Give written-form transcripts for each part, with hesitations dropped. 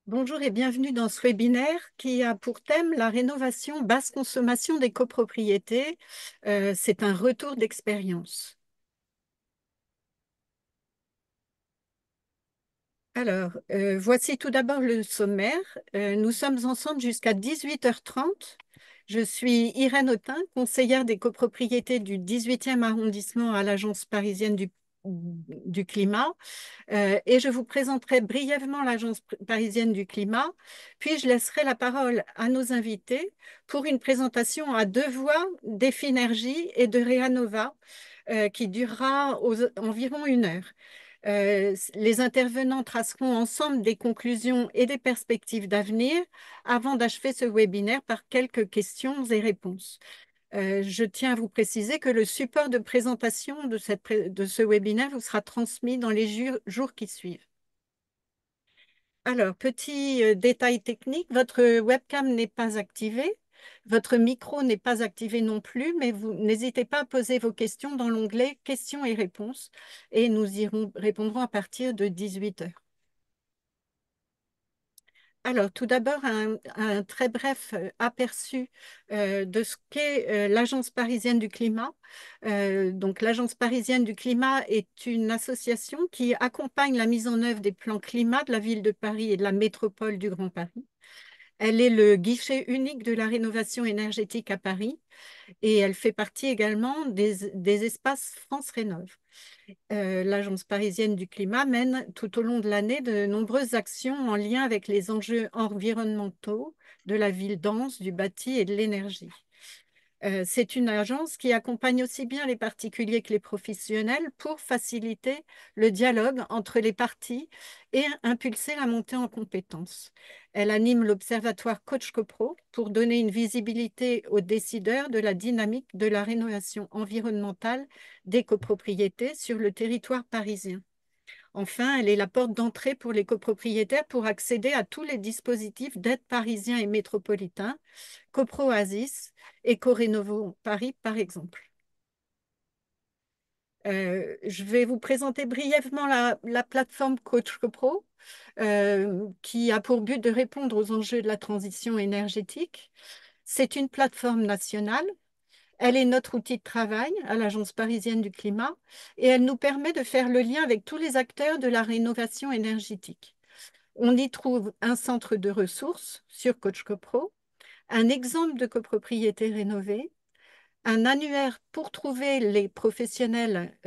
Bonjour et bienvenue dans ce webinaire qui a pour thème la rénovation basse consommation des copropriétés. C'est un retour d'expérience. Alors, voici tout d'abord le sommaire. Nous sommes ensemble jusqu'à 18h30. Je suis Irène Autin, conseillère des copropriétés du 18e arrondissement à l'Agence parisienne du climat. Et je vous présenterai brièvement l'Agence parisienne du climat, puis je laisserai la parole à nos invités pour une présentation à deux voix d'Effinergie et de Reanova qui durera environ 1 heure. Les intervenants traceront ensemble des conclusions et des perspectives d'avenir avant d'achever ce webinaire par quelques questions et réponses. Je tiens à vous préciser que le support de présentation de ce webinaire vous sera transmis dans les jours qui suivent. Alors, petit détail technique, votre webcam n'est pas activée, votre micro n'est pas activé non plus, mais vous n'hésitez pas à poser vos questions dans l'onglet questions et réponses et nous répondrons à partir de 18 heures. Alors, tout d'abord, un très bref aperçu de ce qu'est l'Agence parisienne du climat. Donc, l'Agence parisienne du climat est une association qui accompagne la mise en œuvre des plans climat de la ville de Paris et de la métropole du Grand Paris. Elle est le guichet unique de la rénovation énergétique à Paris et elle fait partie également des espaces France Rénov'. L'Agence parisienne du climat mène tout au long de l'année de nombreuses actions en lien avec les enjeux environnementaux de la ville dense, du bâti et de l'énergie. C'est une agence qui accompagne aussi bien les particuliers que les professionnels pour faciliter le dialogue entre les parties et impulser la montée en compétences. Elle anime l'observatoire Coach CoPro pour donner une visibilité aux décideurs de la dynamique de la rénovation environnementale des copropriétés sur le territoire parisien. Enfin, elle est la porte d'entrée pour les copropriétaires pour accéder à tous les dispositifs d'aide parisiens et métropolitains, CoProASIS et CoRénovo Paris, par exemple. Je vais vous présenter brièvement la plateforme Coach CoPro, qui a pour but de répondre aux enjeux de la transition énergétique. C'est une plateforme nationale. Elle est notre outil de travail à l'Agence parisienne du climat et elle nous permet de faire le lien avec tous les acteurs de la rénovation énergétique. On y trouve un centre de ressources sur Coach CoPro, un exemple de copropriété rénovée, un annuaire pour trouver les professionnels,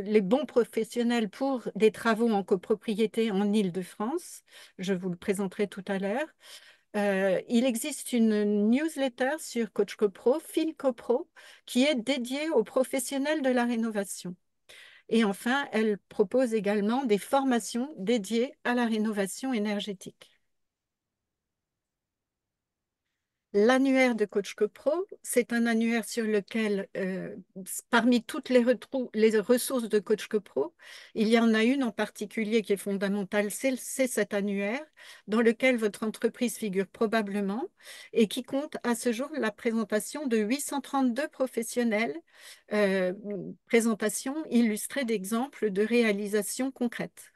les bons professionnels pour des travaux en copropriété en Île-de-France. Je vous le présenterai tout à l'heure. Il existe une newsletter sur Coach CoPro, Fil CoPro, qui est dédiée aux professionnels de la rénovation. Et enfin, elle propose également des formations dédiées à la rénovation énergétique. L'annuaire de Coach CoPro, c'est un annuaire sur lequel, parmi toutes les ressources de Coach CoPro, il y en a une en particulier qui est fondamentale, c'est cet annuaire dans lequel votre entreprise figure probablement et qui compte à ce jour la présentation de 832 professionnels, présentations illustrées d'exemples de réalisations concrètes.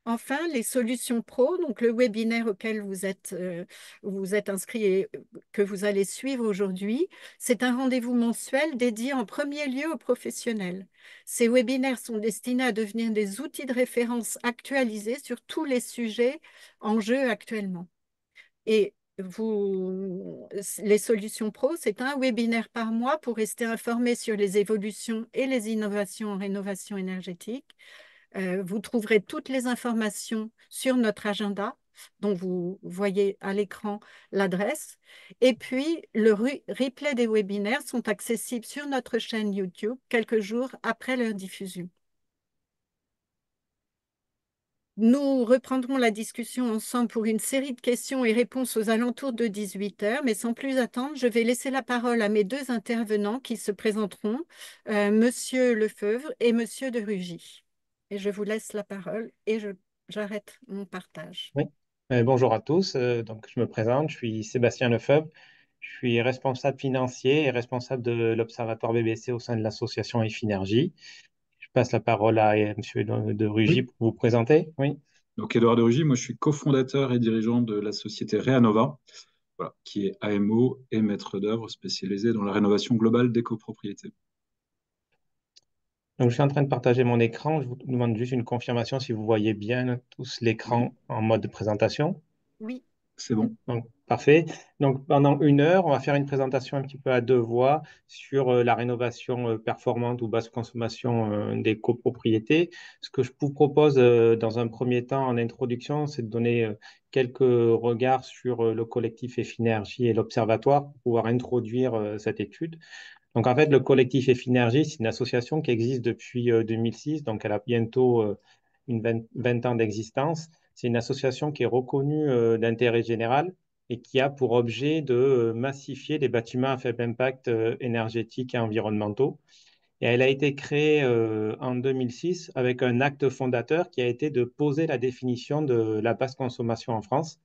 Enfin, les solutions pro, donc le webinaire auquel vous êtes inscrit et que vous allez suivre aujourd'hui, c'est un rendez-vous mensuel dédié en premier lieu aux professionnels. Ces webinaires sont destinés à devenir des outils de référence actualisés sur tous les sujets en jeu actuellement. Et les solutions pro, c'est un webinaire par mois pour rester informé sur les évolutions et les innovations en rénovation énergétique. Vous trouverez toutes les informations sur notre agenda, dont vous voyez à l'écran l'adresse. Et puis, le replay des webinaires sont accessibles sur notre chaîne YouTube quelques jours après leur diffusion. Nous reprendrons la discussion ensemble pour une série de questions et réponses aux alentours de 18 heures, mais sans plus attendre, je vais laisser la parole à mes deux intervenants qui se présenteront, Monsieur Lefebvre et Monsieur de Rugy. Et je vous laisse la parole et j'arrête mon partage. Oui. Bonjour à tous. Donc, je me présente, je suis Sébastien Lefebvre. Je suis responsable financier et responsable de l'Observatoire BBC au sein de l'association Effinergie. Je passe la parole à M. de Rugy Oui, pour vous présenter. Oui. Donc, Eduardo Ruggi, moi je suis cofondateur et dirigeant de la société Reanova, voilà, qui est AMO et maître d'œuvre spécialisé dans la rénovation globale des copropriétés. Donc, je suis en train de partager mon écran. Je vous demande juste une confirmation si vous voyez bien tous Oui, l'écran en mode de présentation. Oui, c'est bon. Donc, parfait. Donc, pendant 1 heure, on va faire une présentation un petit peu à deux voix sur la rénovation performante ou basse consommation des copropriétés. Ce que je vous propose dans un premier temps en introduction, c'est de donner quelques regards sur le collectif Effinergie et l'Observatoire pour pouvoir introduire cette étude. Donc, en fait, le collectif Effinergie, c'est une association qui existe depuis 2006, donc elle a bientôt une 20 ans d'existence. C'est une association qui est reconnue d'intérêt général et qui a pour objet de massifier les bâtiments à faible impact énergétique et environnementaux. Et elle a été créée en 2006 avec un acte fondateur qui a été de poser la définition de la basse consommation en France,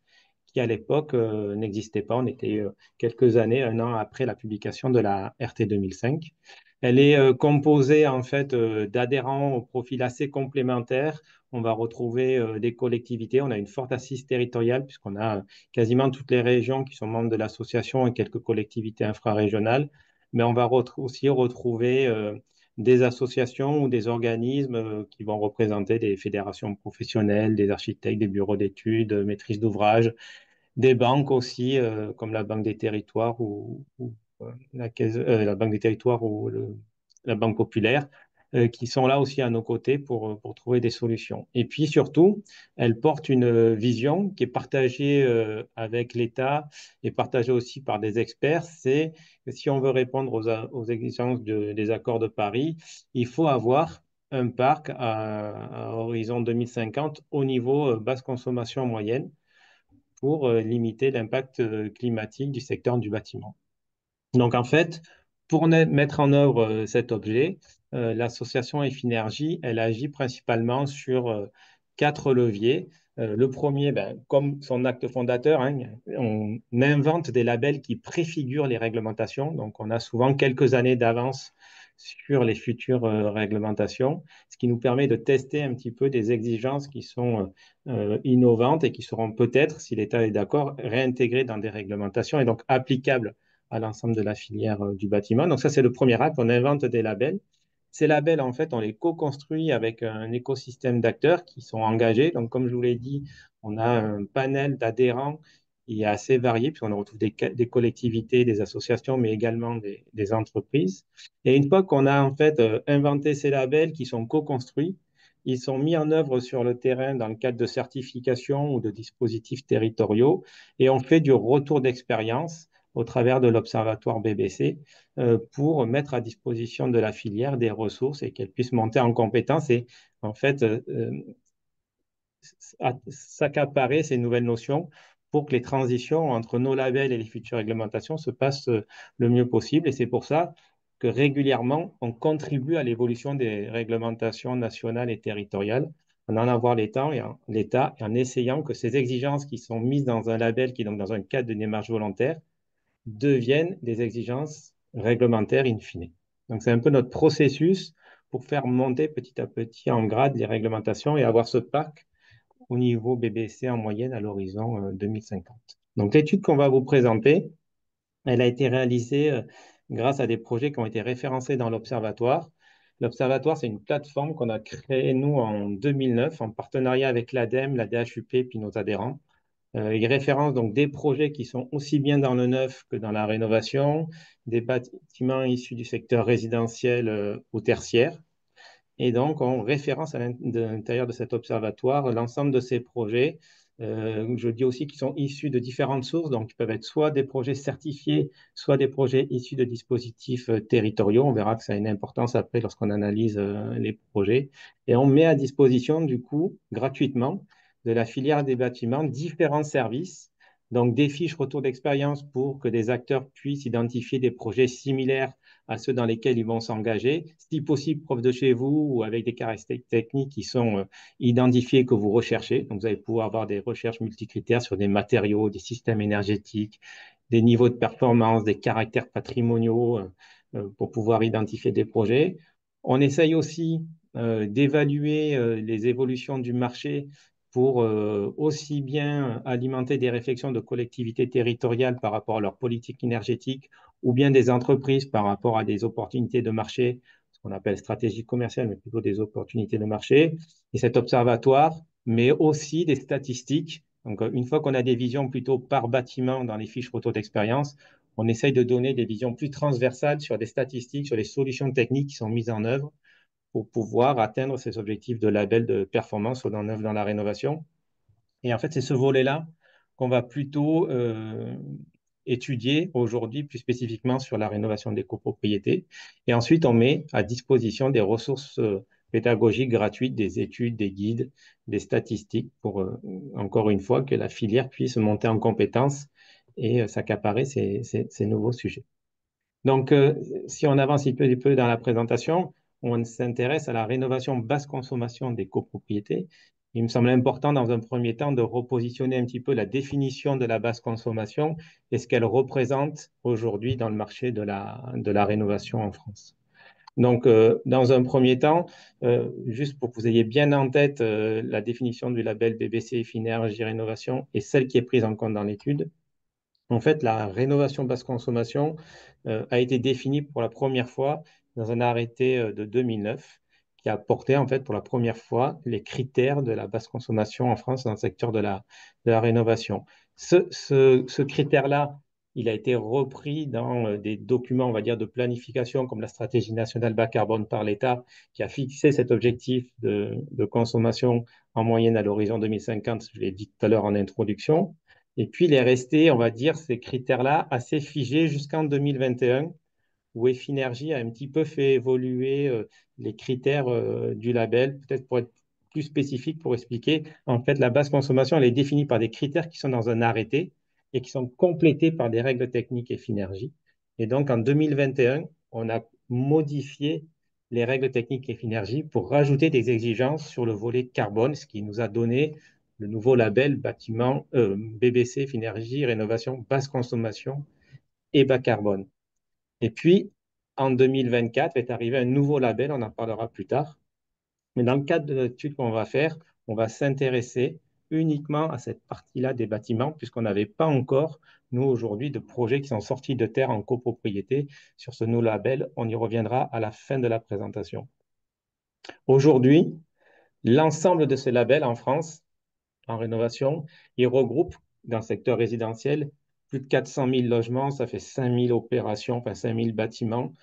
qui à l'époque n'existait pas. On était quelques années, 1 an après la publication de la RT 2005. Elle est composée en fait d'adhérents au profil assez complémentaire. On va retrouver des collectivités. On a une forte assise territoriale puisqu'on a quasiment toutes les régions qui sont membres de l'association et quelques collectivités infrarégionales. Mais on va aussi retrouver des associations ou des organismes qui vont représenter des fédérations professionnelles, des architectes, des bureaux d'études, maîtrise d'ouvrage, des banques aussi, comme la Banque des Territoires ou, la Banque des Territoires ou la Banque Populaire, qui sont là aussi à nos côtés pour trouver des solutions. Et puis surtout, elle porte une vision qui est partagée avec l'État et partagée aussi par des experts. C'est que si on veut répondre aux exigences des accords de Paris, il faut avoir un parc à horizon 2050 au niveau basse consommation moyenne pour limiter l'impact climatique du secteur du bâtiment. Donc, en fait, pour mettre en œuvre cet objet, l'association Effinergie, elle agit principalement sur 4 leviers. Le premier, ben, comme son acte fondateur, hein, on invente des labels qui préfigurent les réglementations. Donc, on a souvent quelques années d'avance sur les futures réglementations, ce qui nous permet de tester un petit peu des exigences qui sont innovantes et qui seront peut-être, si l'État est d'accord, réintégrées dans des réglementations et donc applicables à l'ensemble de la filière du bâtiment. Donc ça, c'est le premier acte, on invente des labels. Ces labels, en fait, on les co-construit avec un écosystème d'acteurs qui sont engagés. Donc, comme je vous l'ai dit, on a un panel d'adhérents qui est assez varié, puisqu'on retrouve des collectivités, des associations, mais également des entreprises. Et une fois qu'on a en fait inventé ces labels qui sont co-construits, ils sont mis en œuvre sur le terrain dans le cadre de certifications ou de dispositifs territoriaux, et on fait du retour d'expérience au travers de l'Observatoire BBC pour mettre à disposition de la filière des ressources et qu'elle puisse monter en compétence et en fait s'accaparer ces nouvelles notions pour que les transitions entre nos labels et les futures réglementations se passent le mieux possible. Et c'est pour ça que régulièrement, on contribue à l'évolution des réglementations nationales et territoriales en en avoir l'État et en essayant que ces exigences qui sont mises dans un label, qui est donc dans un cadre de démarche volontaire, deviennent des exigences réglementaires in fine. Donc, c'est un peu notre processus pour faire monter petit à petit en grade les réglementations et avoir ce parc au niveau BBC en moyenne à l'horizon 2050. Donc, l'étude qu'on va vous présenter, elle a été réalisée grâce à des projets qui ont été référencés dans l'Observatoire. L'Observatoire, c'est une plateforme qu'on a créée, nous, en 2009, en partenariat avec l'ADEME, la DHUP, puis nos adhérents. Il référence donc des projets qui sont aussi bien dans le neuf que dans la rénovation, des bâtiments issus du secteur résidentiel ou tertiaire. Et donc, on référence à l'intérieur de cet observatoire l'ensemble de ces projets. Je dis aussi qu'ils sont issus de différentes sources, donc ils peuvent être soit des projets certifiés, soit des projets issus de dispositifs territoriaux. On verra que ça a une importance après lorsqu'on analyse les projets. Et on met à disposition, du coup, gratuitement, de la filière des bâtiments, différents services, donc des fiches retour d'expérience pour que des acteurs puissent identifier des projets similaires à ceux dans lesquels ils vont s'engager. Si possible, proche de chez vous ou avec des caractéristiques techniques qui sont identifiées que vous recherchez. Donc, vous allez pouvoir avoir des recherches multicritères sur des matériaux, des systèmes énergétiques, des niveaux de performance, des caractères patrimoniaux pour pouvoir identifier des projets. On essaye aussi d'évaluer les évolutions du marché pour aussi bien alimenter des réflexions de collectivités territoriales par rapport à leur politique énergétique ou bien des entreprises par rapport à des opportunités de marché, ce qu'on appelle stratégie commerciale, mais plutôt des opportunités de marché. Et cet observatoire, mais aussi des statistiques. Donc, une fois qu'on a des visions plutôt par bâtiment dans les fiches retour d'expérience, on essaye de donner des visions plus transversales sur des statistiques, sur les solutions techniques qui sont mises en œuvre pour pouvoir atteindre ces objectifs de label de performance en œuvre dans la rénovation. Et en fait, c'est ce volet-là qu'on va plutôt étudier aujourd'hui, plus spécifiquement sur la rénovation des copropriétés. Et ensuite, on met à disposition des ressources pédagogiques gratuites, des études, des guides, des statistiques pour, encore une fois, que la filière puisse monter en compétences et s'accaparer ces nouveaux sujets. Donc, si on avance un petit peu dans la présentation, on s'intéresse à la rénovation basse consommation des copropriétés. Il me semble important, dans un premier temps, de repositionner un petit peu la définition de la basse consommation et ce qu'elle représente aujourd'hui dans le marché de la rénovation en France. Donc, dans un premier temps, juste pour que vous ayez bien en tête la définition du label BBC Finergie Rénovation et celle qui est prise en compte dans l'étude, en fait, la rénovation basse consommation a été définie pour la première fois dans un arrêté de 2009 qui a porté en fait pour la première fois les critères de la basse consommation en France dans le secteur de la rénovation. Ce critère-là, il a été repris dans des documents, on va dire, de planification comme la stratégie nationale bas carbone par l'État qui a fixé cet objectif de consommation en moyenne à l'horizon 2050, je l'ai dit tout à l'heure en introduction. Et puis, il est resté, on va dire, ces critères-là assez figés jusqu'en 2021, où Effinergie a un petit peu fait évoluer les critères du label, peut-être pour être plus spécifique, pour expliquer. En fait, la basse consommation, elle est définie par des critères qui sont dans un arrêté et qui sont complétés par des règles techniques Effinergie. Et donc, en 2021, on a modifié les règles techniques Effinergie pour rajouter des exigences sur le volet carbone, ce qui nous a donné le nouveau label bâtiment BBC Finergie Rénovation basse consommation et bas carbone. Et puis, en 2024 est arrivé un nouveau label, on en parlera plus tard. Mais dans le cadre de l'étude qu'on va faire, on va s'intéresser uniquement à cette partie-là des bâtiments, puisqu'on n'avait pas encore, nous, aujourd'hui, de projets qui sont sortis de terre en copropriété sur ce nouveau label. On y reviendra à la fin de la présentation. Aujourd'hui, l'ensemble de ces labels en France, en rénovation, il regroupe dans le secteur résidentiel plus de 400 000 logements, ça fait 5 000 opérations, enfin 5 000 bâtiments.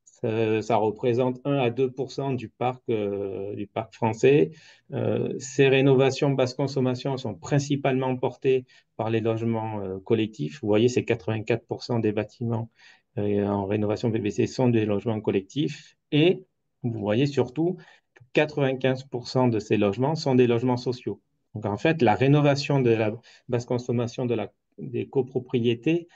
Ça représente 1 à 2 du parc français. Ces rénovations basse consommation sont principalement portées par les logements collectifs. Vous voyez, c'est 84 des bâtiments en rénovation BBC sont des logements collectifs. Et vous voyez surtout que 95 de ces logements sont des logements sociaux. Donc, en fait, la rénovation de la basse consommation des copropriétés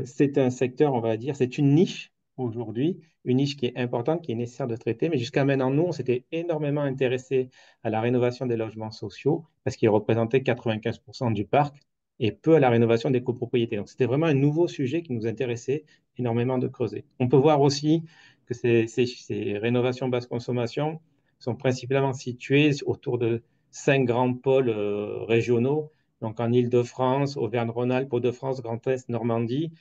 c'est un secteur, on va dire, c'est une niche aujourd'hui, une niche qui est importante, qui est nécessaire de traiter. Mais jusqu'à maintenant, nous, on s'était énormément intéressé à la rénovation des logements sociaux parce qu'ils représentaient 95 du parc et peu à la rénovation des copropriétés. Donc, c'était vraiment un nouveau sujet qui nous intéressait énormément de creuser. On peut voir aussi que ces rénovations basse consommation sont principalement situées autour de 5 grands pôles régionaux donc en Île-de-France, Auvergne-Rhône-Alpes, Hauts-de-France, Grand Est, Normandie.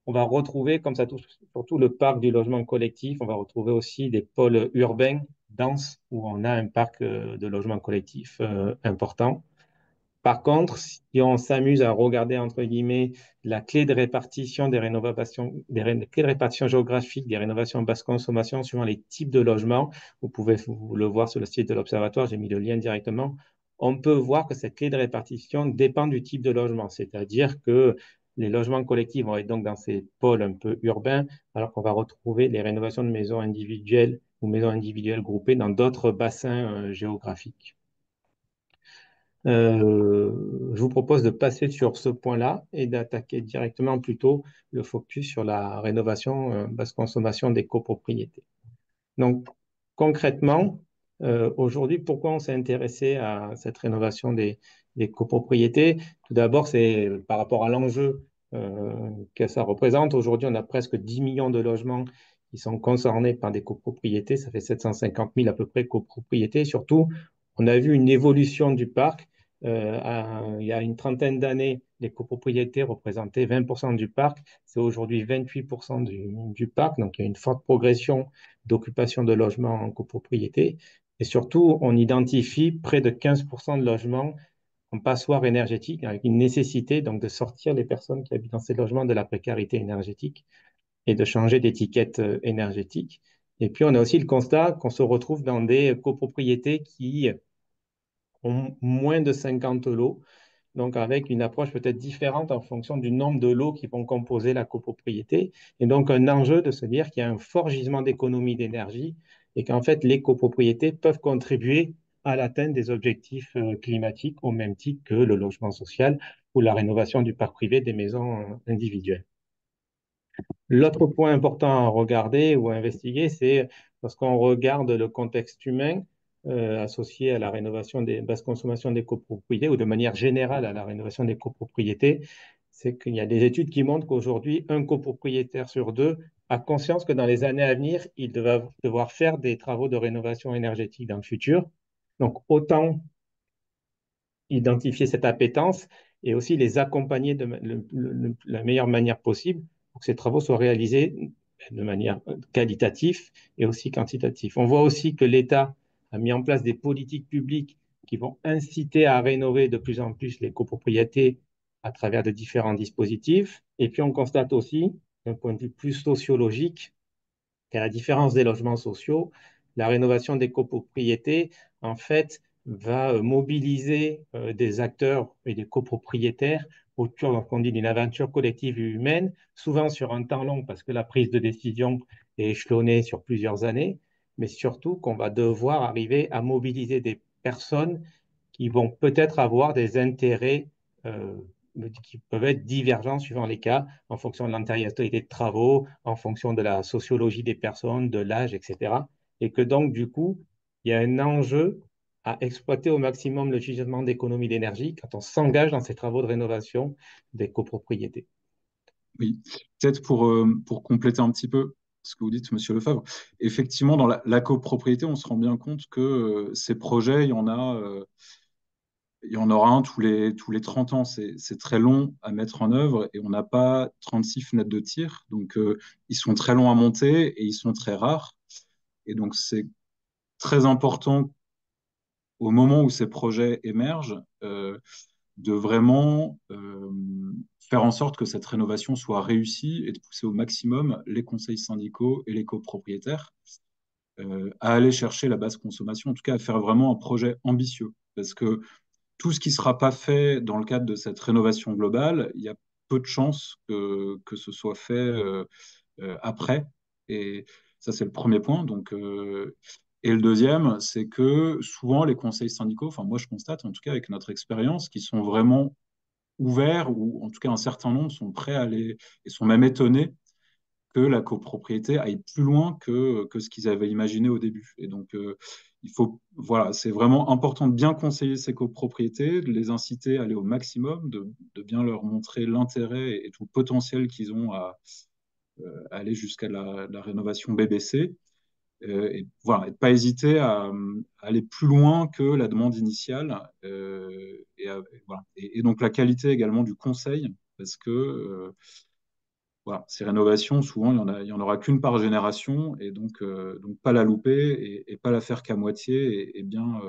On va retrouver, comme ça touche surtout le parc du logement collectif, on va retrouver aussi des pôles urbains denses où on a un parc de logement collectif important. Par contre, si on s'amuse à regarder, entre guillemets, la clé de répartition des rénovations, clés de répartition géographique des rénovations basse consommation suivant les types de logements, vous pouvez le voir sur le site de l'Observatoire, j'ai mis le lien directement, on peut voir que cette clé de répartition dépend du type de logement, c'est-à-dire que les logements collectifs vont être donc dans ces pôles un peu urbains, alors qu'on va retrouver les rénovations de maisons individuelles ou maisons individuelles groupées dans d'autres bassins géographiques. Je vous propose de passer sur ce point-là et d'attaquer directement plutôt le focus sur la rénovation basse consommation des copropriétés. Donc, concrètement, aujourd'hui, pourquoi on s'est intéressé à cette rénovation des copropriétés? Tout d'abord, c'est par rapport à l'enjeu que ça représente. Aujourd'hui, on a presque 10 millions de logements qui sont concernés par des copropriétés. Ça fait 750 000 à peu près copropriétés. Surtout, On a vu une évolution du parc. Il y a une trentaine d'années, les copropriétés représentaient 20% du parc. C'est aujourd'hui 28% du parc. Donc, il y a une forte progression d'occupation de logements en copropriété. Et surtout, on identifie près de 15% de logements en passoire énergétique, avec une nécessité donc de sortir les personnes qui habitent dans ces logements de la précarité énergétique et de changer d'étiquette énergétique. Et puis, on a aussi le constat qu'on se retrouve dans des copropriétés qui ont moins de 50 lots, donc avec une approche peut-être différente en fonction du nombre de lots qui vont composer la copropriété. Et donc, un enjeu de se dire qu'il y a un fort gisement d'économie d'énergie et qu'en fait, les copropriétés peuvent contribuer à l'atteinte des objectifs climatiques au même titre que le logement social ou la rénovation du parc privé des maisons individuelles. L'autre point important à regarder ou à investiguer, c'est lorsqu'on regarde le contexte humain associé à la rénovation des basses consommations des copropriétés ou de manière générale à la rénovation des copropriétés, c'est qu'il y a des études qui montrent qu'aujourd'hui, un copropriétaire sur deux a conscience que dans les années à venir, il va devoir faire des travaux de rénovation énergétique dans le futur. Donc, autant identifier cette appétence et aussi les accompagner de la meilleure manière possible pour que ces travaux soient réalisés de manière qualitative et aussi quantitative. On voit aussi que l'État a mis en place des politiques publiques qui vont inciter à rénover de plus en plus les copropriétés à travers de différents dispositifs. Et puis on constate aussi, d'un point de vue plus sociologique, qu'à la différence des logements sociaux, la rénovation des copropriétés, en fait, va mobiliser des acteurs et des copropriétaires autour, donc on dit, d'une aventure collective et humaine, souvent sur un temps long parce que la prise de décision est échelonnée sur plusieurs années, mais surtout qu'on va devoir arriver à mobiliser des personnes qui vont peut-être avoir des intérêts euh, qui peuvent être divergents suivant les cas, en fonction de l'antériorité de travaux, en fonction de la sociologie des personnes, de l'âge, etc. Et que donc, du coup, il y a un enjeu à exploiter au maximum le gisement d'économie d'énergie quand on s'engage dans ces travaux de rénovation des copropriétés. Oui, peut-être pour compléter un petit peu ce que vous dites, Monsieur Lefebvre, effectivement, dans la copropriété, on se rend bien compte que ces projets, il y en aura un tous les 30 ans. C'est très long à mettre en œuvre et on n'a pas 36 fenêtres de tir. Donc, ils sont très longs à monter et ils sont très rares. Et donc, c'est très important au moment où ces projets émergent de vraiment faire en sorte que cette rénovation soit réussie et de pousser au maximum les conseils syndicaux et les copropriétaires à aller chercher la basse consommation, en tout cas à faire vraiment un projet ambitieux. Parce que tout ce qui ne sera pas fait dans le cadre de cette rénovation globale, il y a peu de chances que ce soit fait après. Et ça, c'est le premier point. Donc, et le deuxième, c'est que souvent, les conseils syndicaux, enfin moi je constate en tout cas avec notre expérience, qu'ils sont vraiment ouverts, ou en tout cas un certain nombre sont prêts à aller, et sont même étonnés que la copropriété aille plus loin que ce qu'ils avaient imaginé au début. Et donc, il faut, voilà, c'est vraiment important de bien conseiller ces copropriétés, de les inciter à aller au maximum, de bien leur montrer l'intérêt et tout le potentiel qu'ils ont à aller jusqu'à la rénovation BBC. Et voilà, et de pas hésiter à aller plus loin que la demande initiale. Voilà. Et donc la qualité également du conseil, parce que voilà, ces rénovations, souvent, il y en aura qu'une par génération, et donc pas la louper et pas la faire qu'à moitié, et bien,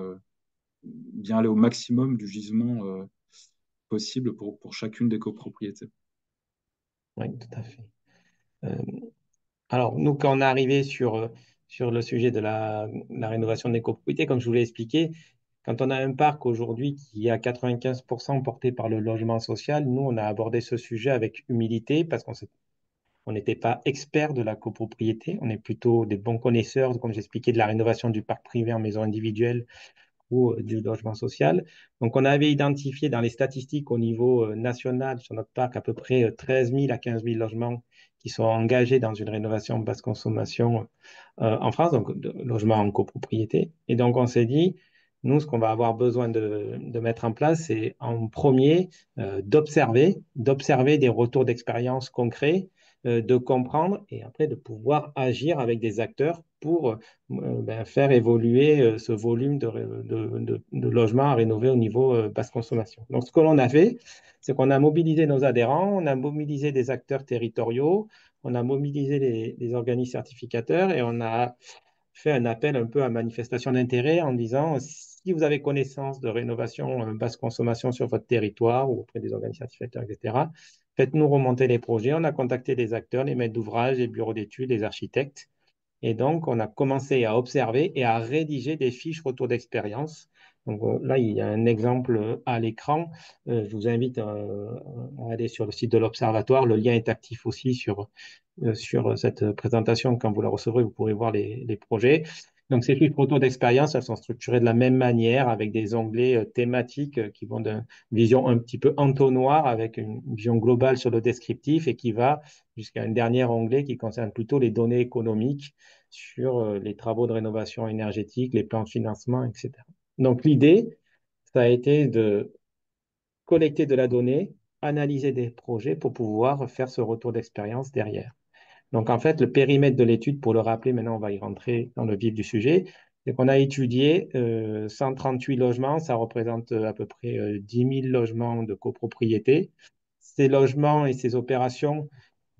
bien aller au maximum du gisement possible pour chacune des copropriétés. Oui, tout à fait. Euh, alors, nous, quand on est arrivé sur le sujet de la rénovation des copropriétés, comme je vous l'ai expliqué, quand on a un parc aujourd'hui qui est à 95% porté par le logement social, nous, on a abordé ce sujet avec humilité parce on n'était pas experts de la copropriété, on est plutôt des bons connaisseurs, comme j'expliquais, de la rénovation du parc privé en maison individuelle ou du logement social. Donc, on avait identifié dans les statistiques au niveau national sur notre parc à peu près 13 000 à 15 000 logements qui sont engagés dans une rénovation basse consommation en France, donc de logements en copropriété. Et donc, on s'est dit, nous, ce qu'on va avoir besoin de mettre en place, c'est en premier d'observer des retours d'expérience concrets de comprendre et après de pouvoir agir avec des acteurs pour faire évoluer ce volume de logements à rénover au niveau basse consommation. Donc, ce que l'on a fait, c'est qu'on a mobilisé nos adhérents, on a mobilisé des acteurs territoriaux, on a mobilisé les organismes certificateurs et on a fait un appel un peu à manifestation d'intérêt en disant si vous avez connaissance de rénovation basse consommation sur votre territoire ou auprès des organismes certificateurs, etc., faites-nous remonter les projets. On a contacté les acteurs, les maîtres d'ouvrage, les bureaux d'études, les architectes. Et donc, on a commencé à observer et à rédiger des fiches retour d'expérience. Donc là, il y a un exemple à l'écran. Je vous invite à aller sur le site de l'Observatoire. Le lien est actif aussi sur cette présentation. Quand vous la recevrez, vous pourrez voir les projets. Donc, ces fiches retour d'expérience, elles sont structurées de la même manière avec des onglets thématiques qui vont d'une vision un petit peu entonnoir avec une vision globale sur le descriptif et qui va jusqu'à un dernier onglet qui concerne plutôt les données économiques sur les travaux de rénovation énergétique, les plans de financement, etc. Donc, l'idée, ça a été de collecter de la donnée, analyser des projets pour pouvoir faire ce retour d'expérience derrière. Donc, en fait, le périmètre de l'étude, pour le rappeler, maintenant, on va y rentrer dans le vif du sujet, c'est qu'on a étudié 138 logements, ça représente à peu près 10 000 logements de copropriété. Ces logements et ces opérations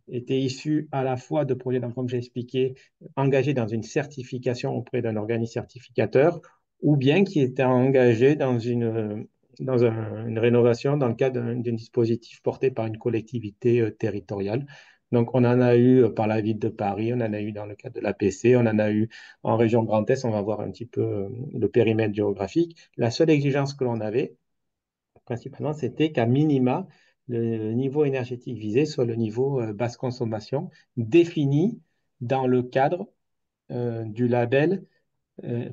étaient issus à la fois de projets, donc, comme j'ai expliqué, engagés dans une certification auprès d'un organisme certificateur, ou bien qui étaient engagés dans une rénovation dans le cadre d'un dispositif porté par une collectivité territoriale. Donc, on en a eu par la ville de Paris, on en a eu dans le cadre de l'APC, on en a eu en région Grand Est, on va voir un petit peu le périmètre géographique. La seule exigence que l'on avait, principalement, c'était qu'à minima, le niveau énergétique visé soit le niveau basse consommation défini dans le cadre du label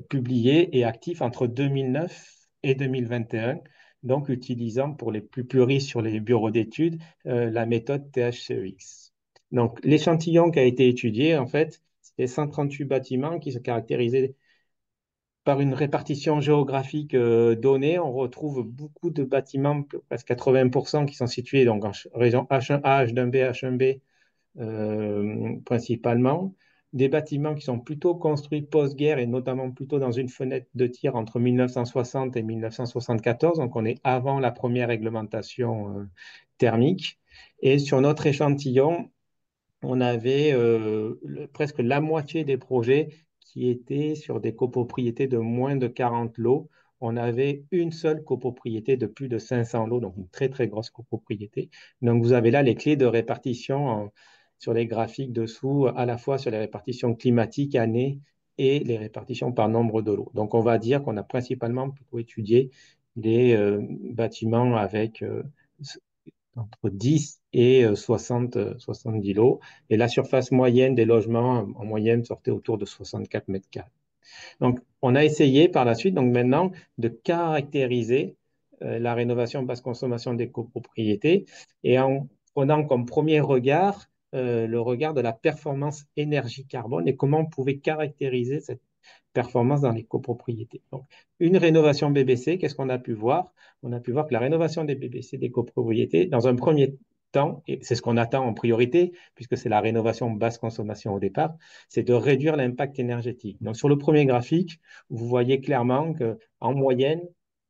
publié et actif entre 2009 et 2021, donc utilisant pour les plus puristes sur les bureaux d'études la méthode THCEX. Donc l'échantillon qui a été étudié, en fait, c'était 138 bâtiments qui se caractérisaient par une répartition géographique donnée. On retrouve beaucoup de bâtiments, presque 80%, qui sont situés donc, en région H1A, H1B, H1B principalement. Des bâtiments qui sont plutôt construits post-guerre et notamment plutôt dans une fenêtre de tir entre 1960 et 1974. Donc, on est avant la première réglementation thermique. Et sur notre échantillon, on avait presque la moitié des projets qui étaient sur des copropriétés de moins de 40 lots. On avait une seule copropriété de plus de 500 lots, donc une très, très grosse copropriété. Donc, vous avez là les clés de répartition sur les graphiques dessous, à la fois sur les répartitions climatiques années et les répartitions par nombre de lots. Donc, on va dire qu'on a principalement plutôt étudié les bâtiments avec entre 10 et 70 lots. Et la surface moyenne des logements, en moyenne, sortait autour de 64 mètres carrés. Donc, on a essayé par la suite, donc maintenant, de caractériser la rénovation basse consommation des copropriétés et en prenant comme premier regard le regard de la performance énergie carbone et comment on pouvait caractériser cette performance dans les copropriétés. Donc, une rénovation BBC, qu'est-ce qu'on a pu voir? On a pu voir que la rénovation des BBC des copropriétés, dans un premier temps, et c'est ce qu'on attend en priorité, puisque c'est la rénovation basse consommation au départ, c'est de réduire l'impact énergétique. Donc, sur le premier graphique, vous voyez clairement qu'en moyenne,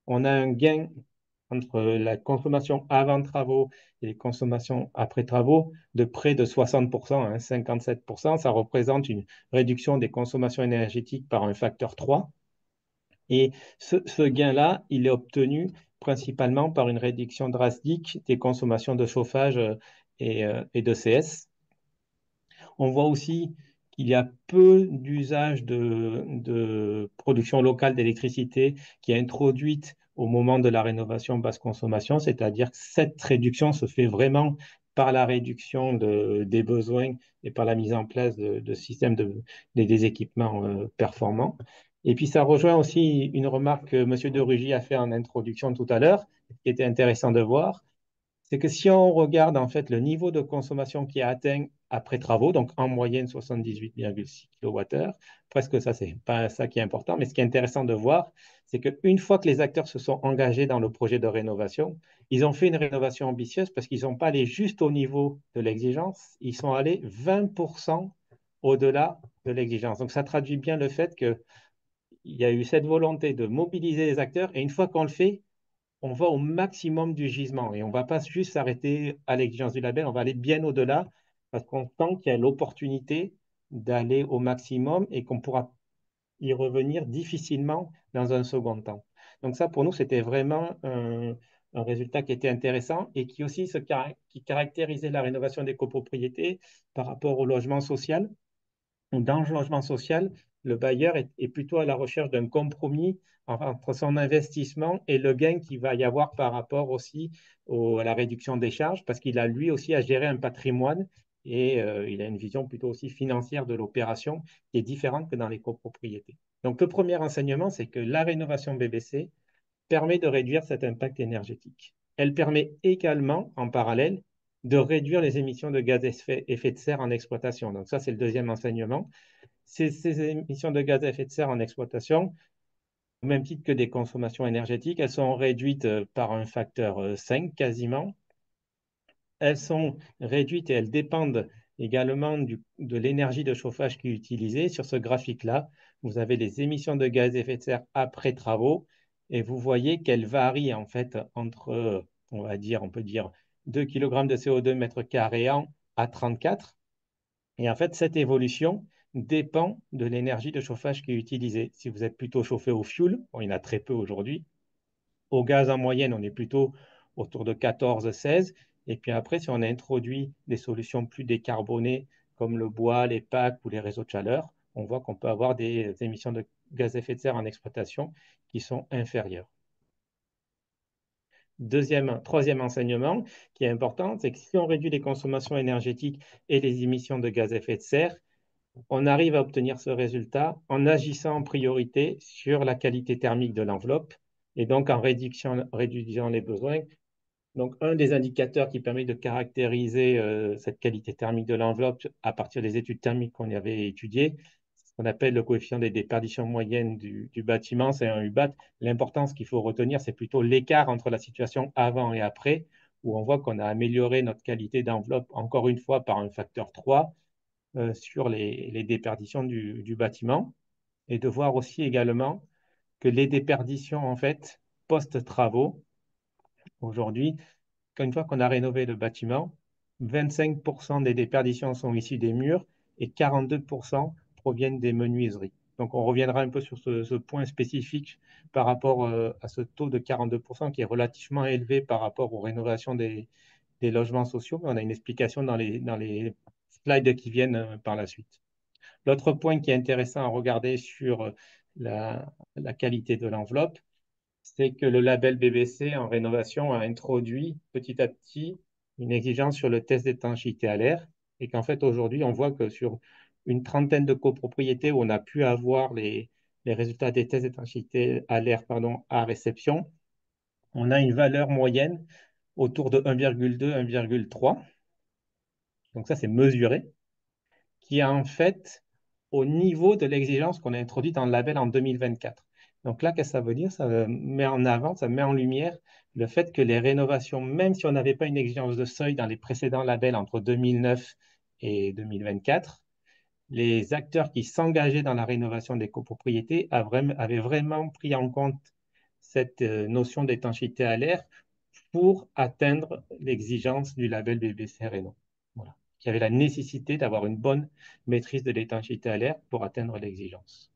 on a un gain entre la consommation avant travaux et les consommations après travaux de près de 60%, hein, 57%. Ça représente une réduction des consommations énergétiques par un facteur 3. Et ce gain-là, il est obtenu principalement par une réduction drastique des consommations de chauffage et de CS. On voit aussi qu'il y a peu d'usage de production locale d'électricité qui est introduite au moment de la rénovation basse consommation, c'est-à-dire que cette réduction se fait vraiment par la réduction des besoins et par la mise en place de systèmes des équipements performants. Et puis ça rejoint aussi une remarque que M. De Rugy a fait en introduction tout à l'heure, qui était intéressant de voir, c'est que si on regarde en fait le niveau de consommation qui est atteint après travaux, donc en moyenne 78,6 kWh. Presque ça, c'est pas ça qui est important, mais ce qui est intéressant de voir, c'est qu'une fois que les acteurs se sont engagés dans le projet de rénovation, ils ont fait une rénovation ambitieuse parce qu'ils ne sont pas allés juste au niveau de l'exigence, ils sont allés 20% au-delà de l'exigence. Donc ça traduit bien le fait qu'il y a eu cette volonté de mobiliser les acteurs, et une fois qu'on le fait, on va au maximum du gisement et on ne va pas juste s'arrêter à l'exigence du label, on va aller bien au-delà parce qu'on sent qu'il y a l'opportunité d'aller au maximum et qu'on pourra y revenir difficilement dans un second temps. Donc ça, pour nous, c'était vraiment un résultat qui était intéressant et qui aussi qui caractérisait la rénovation des copropriétés par rapport au logement social. Dans le logement social, le bailleur est plutôt à la recherche d'un compromis entre son investissement et le gain qu'il va y avoir par rapport aussi à la réduction des charges, parce qu'il a lui aussi à gérer un patrimoine et il a une vision plutôt aussi financière de l'opération qui est différente que dans les copropriétés. Donc le premier enseignement, c'est que la rénovation BBC permet de réduire cet impact énergétique. Elle permet également, en parallèle, de réduire les émissions de gaz à effet de serre en exploitation. Donc ça, c'est le deuxième enseignement. Ces émissions de gaz à effet de serre en exploitation, au même titre que des consommations énergétiques, elles sont réduites par un facteur 5 quasiment. Elles sont réduites et elles dépendent également de l'énergie de chauffage qui est utilisée. Sur ce graphique-là, vous avez les émissions de gaz à effet de serre après travaux et vous voyez qu'elles varient en fait entre, on peut dire 2 kg de CO2 mètre carré an à 34. Et en fait, cette évolution dépend de l'énergie de chauffage qui est utilisée. Si vous êtes plutôt chauffé au fioul, bon, il y en a très peu aujourd'hui, au gaz en moyenne, on est plutôt autour de 14-16. Et puis après, si on a introduit des solutions plus décarbonées comme le bois, les packs ou les réseaux de chaleur, on voit qu'on peut avoir des émissions de gaz à effet de serre en exploitation qui sont inférieures. Troisième enseignement qui est important, c'est que si on réduit les consommations énergétiques et les émissions de gaz à effet de serre, on arrive à obtenir ce résultat en agissant en priorité sur la qualité thermique de l'enveloppe et donc en réduisant les besoins. Donc, un des indicateurs qui permet de caractériser cette qualité thermique de l'enveloppe à partir des études thermiques qu'on y avait étudiées, c'est ce qu'on appelle le coefficient des déperditions moyennes du bâtiment, c'est un UBAT. L'importance qu'il faut retenir, c'est plutôt l'écart entre la situation avant et après, où on voit qu'on a amélioré notre qualité d'enveloppe, encore une fois, par un facteur 3 sur les déperditions du bâtiment et de voir aussi également que les déperditions, en fait, post-travaux, aujourd'hui, une fois qu'on a rénové le bâtiment, 25% des déperditions sont issues des murs et 42% proviennent des menuiseries. Donc, on reviendra un peu sur ce point spécifique par rapport à ce taux de 42% qui est relativement élevé par rapport aux rénovations des logements sociaux. On a une explication dans les slides qui viennent par la suite. L'autre point qui est intéressant à regarder sur la qualité de l'enveloppe, c'est que le label BBC en rénovation a introduit petit à petit une exigence sur le test d'étanchéité à l'air et qu'en fait aujourd'hui on voit que sur une trentaine de copropriétés où on a pu avoir les résultats des tests d'étanchéité à l'air à réception, on a une valeur moyenne autour de 1,2, 1,3. Donc ça c'est mesuré, qui est en fait au niveau de l'exigence qu'on a introduite dans le label en 2024. Donc là, qu'est-ce que ça veut dire? Ça met en avant, ça met en lumière le fait que les rénovations, même si on n'avait pas une exigence de seuil dans les précédents labels entre 2009 et 2024, les acteurs qui s'engageaient dans la rénovation des copropriétés avaient vraiment pris en compte cette notion d'étanchéité à l'air pour atteindre l'exigence du label BBC Réno. Voilà. Il y avait la nécessité d'avoir une bonne maîtrise de l'étanchéité à l'air pour atteindre l'exigence.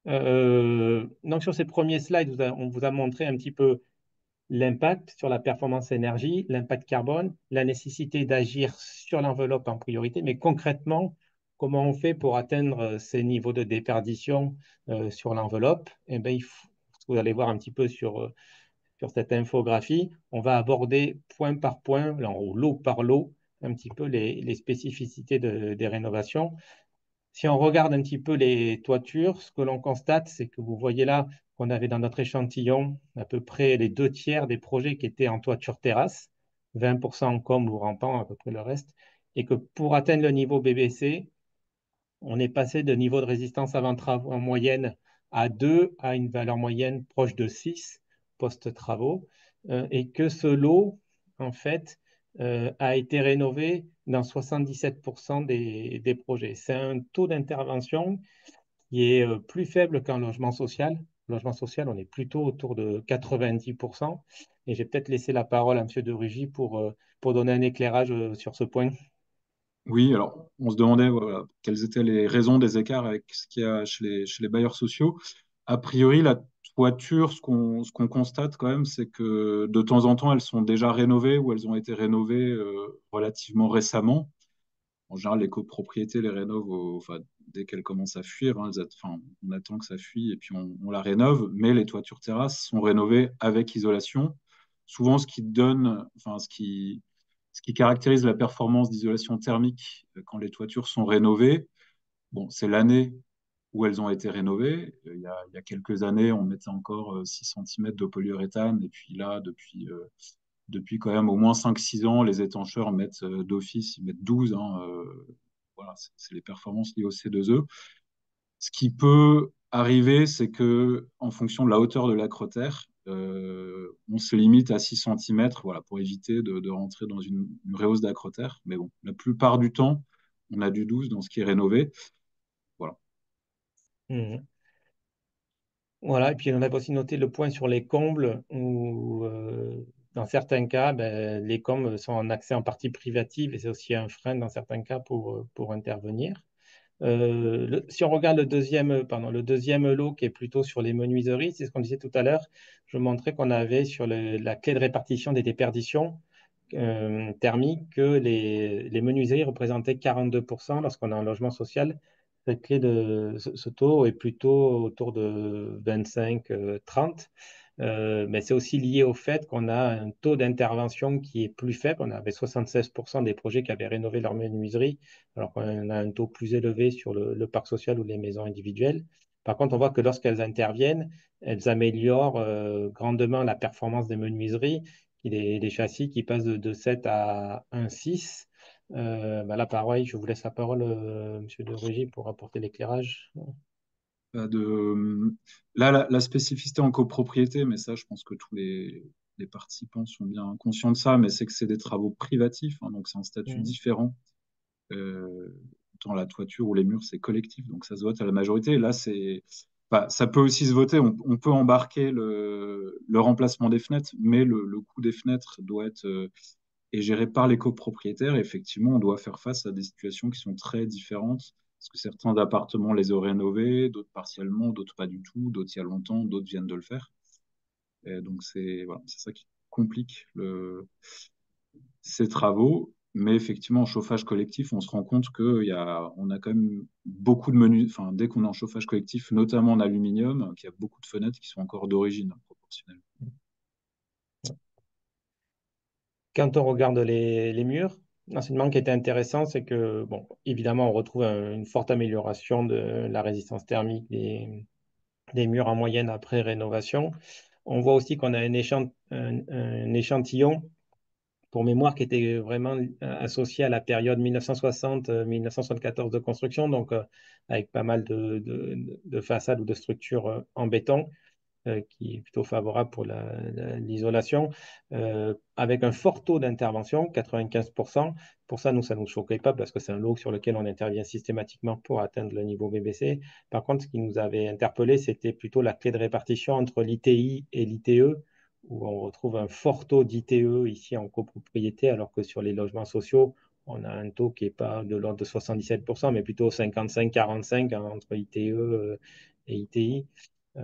Donc sur ces premiers slides, on vous a montré un petit peu l'impact sur la performance énergie, l'impact carbone, la nécessité d'agir sur l'enveloppe en priorité, mais concrètement, comment on fait pour atteindre ces niveaux de déperdition sur l'enveloppe? Eh bien, vous allez voir un petit peu sur cette infographie, on va aborder point par point, ou lot par lot, un petit peu les spécificités des rénovations. Si on regarde un petit peu les toitures, ce que l'on constate, c'est que vous voyez là qu'on avait dans notre échantillon à peu près les 2 tiers des projets qui étaient en toiture terrasse. 20% en com ou rampant, à peu près le reste, et que pour atteindre le niveau BBC, on est passé de niveau de résistance avant travaux en moyenne à 2 à une valeur moyenne proche de 6 post-travaux, et que ce lot, en fait, a été rénové dans 77% des projets. C'est un taux d'intervention qui est plus faible qu'un logement social. Logement social, on est plutôt autour de 90%. Et j'ai peut-être laissé la parole à M. De Rugy pour donner un éclairage sur ce point. Oui, alors on se demandait voilà, quelles étaient les raisons des écarts avec ce qu'il y a chez les bailleurs sociaux. A priori, la toiture, ce qu'on constate quand même, c'est que de temps en temps, elles sont déjà rénovées ou elles ont été rénovées relativement récemment. En général, les copropriétés les rénovent enfin, dès qu'elles commencent à fuir. Enfin, on attend que ça fuit et puis on la rénove. Mais les toitures terrasses sont rénovées avec isolation. Souvent, enfin, ce qui caractérise la performance d'isolation thermique quand les toitures sont rénovées, bon, c'est l'année où elles ont été rénovées. Il y a quelques années, on mettait encore 6 cm de polyuréthane. Et puis là, depuis quand même au moins 5-6 ans, les étancheurs mettent d'office, ils mettent 12. Hein, voilà, c'est les performances liées au C2E. Ce qui peut arriver, c'est que en fonction de la hauteur de l'acrotère, on se limite à 6 cm, voilà, pour éviter de rentrer dans une rehausse d'acrotère. Mais bon, la plupart du temps, on a du 12 dans ce qui est rénové. Voilà. Mhm. Voilà, et puis on avait aussi noté le point sur les combles, où dans certains cas, ben, les combles sont en accès en partie privative et c'est aussi un frein dans certains cas pour intervenir. Si on regarde le deuxième lot qui est plutôt sur les menuiseries, c'est ce qu'on disait tout à l'heure, je montrais qu'on avait sur la clé de répartition des déperditions thermiques que les menuiseries représentaient 42% lorsqu'on a un logement social. Ce taux est plutôt autour de 25-30. Mais c'est aussi lié au fait qu'on a un taux d'intervention qui est plus faible. On avait 76% des projets qui avaient rénové leur menuiserie, alors qu'on a un taux plus élevé sur le parc social ou les maisons individuelles. Par contre, on voit que lorsqu'elles interviennent, elles améliorent grandement la performance des menuiseries, les châssis qui passent de 7 à 1,6. Bah là, pareil, je vous laisse la parole, Monsieur de Rugy, pour apporter l'éclairage. Pas de... Là, la spécificité en copropriété, mais ça, je pense que tous les participants sont bien conscients de ça, mais c'est que c'est des travaux privatifs, hein, donc c'est un statut Mhm. différent. Autant la toiture ou les murs, c'est collectif, donc ça se vote à la majorité. Là, enfin, ça peut aussi se voter. On peut embarquer le remplacement des fenêtres, mais le coût des fenêtres doit être est géré par les copropriétaires. Et effectivement, on doit faire face à des situations qui sont très différentes, parce que certains appartements les ont rénovés, d'autres partiellement, d'autres pas du tout, d'autres il y a longtemps, d'autres viennent de le faire. Et donc, voilà, c'est ça qui complique ces travaux. Mais effectivement, en chauffage collectif, on se rend compte on a quand même beaucoup de menus. Enfin, dès qu'on est en chauffage collectif, notamment en aluminium, qu'il y a beaucoup de fenêtres qui sont encore d'origine proportionnelle. Quand on regarde les murs, l'enseignement qui était intéressant, c'est que, bon, évidemment, on retrouve une forte amélioration de la résistance thermique des murs en moyenne après rénovation. On voit aussi qu'on a un échantillon pour mémoire qui était vraiment associé à la période 1960-1974 de construction, donc avec pas mal de façades ou de structures en béton, qui est plutôt favorable pour l'isolation, avec un fort taux d'intervention, 95%. Pour ça, nous, ça ne nous choquait pas parce que c'est un lot sur lequel on intervient systématiquement pour atteindre le niveau BBC. Par contre, ce qui nous avait interpellé, c'était plutôt la clé de répartition entre l'ITI et l'ITE, où on retrouve un fort taux d'ITE ici en copropriété, alors que sur les logements sociaux, on a un taux qui n'est pas de l'ordre de 77%, mais plutôt 55-45 entre ITE et ITI. Euh,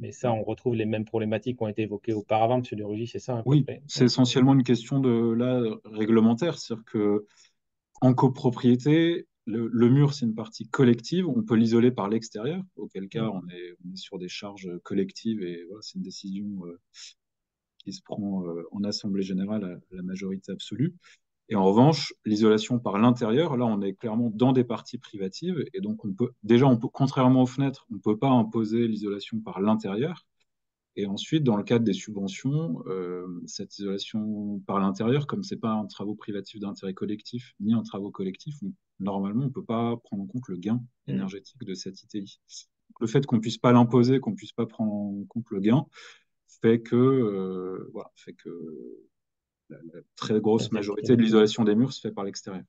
mais ça, on retrouve les mêmes problématiques qui ont été évoquées auparavant, Monsieur de Rugy, c'est ça à peu Oui, près. c'est essentiellement une question de là réglementaire, c'est-à-dire que en copropriété, le mur, c'est une partie collective. On peut l'isoler par l'extérieur, auquel cas on est sur des charges collectives et voilà, c'est une décision qui se prend en assemblée générale à la majorité absolue. Et en revanche, l'isolation par l'intérieur, là, on est clairement dans des parties privatives et donc contrairement aux fenêtres, on ne peut pas imposer l'isolation par l'intérieur. Et ensuite, dans le cadre des subventions, cette isolation par l'intérieur, comme ce n'est pas un travaux privatif d'intérêt collectif ni un travaux collectif, normalement, on ne peut pas prendre en compte le gain énergétique de cette ITI. Le fait qu'on ne puisse pas l'imposer, qu'on ne puisse pas prendre en compte le gain, fait que la très grosse majorité de l'isolation des murs se fait par l'extérieur.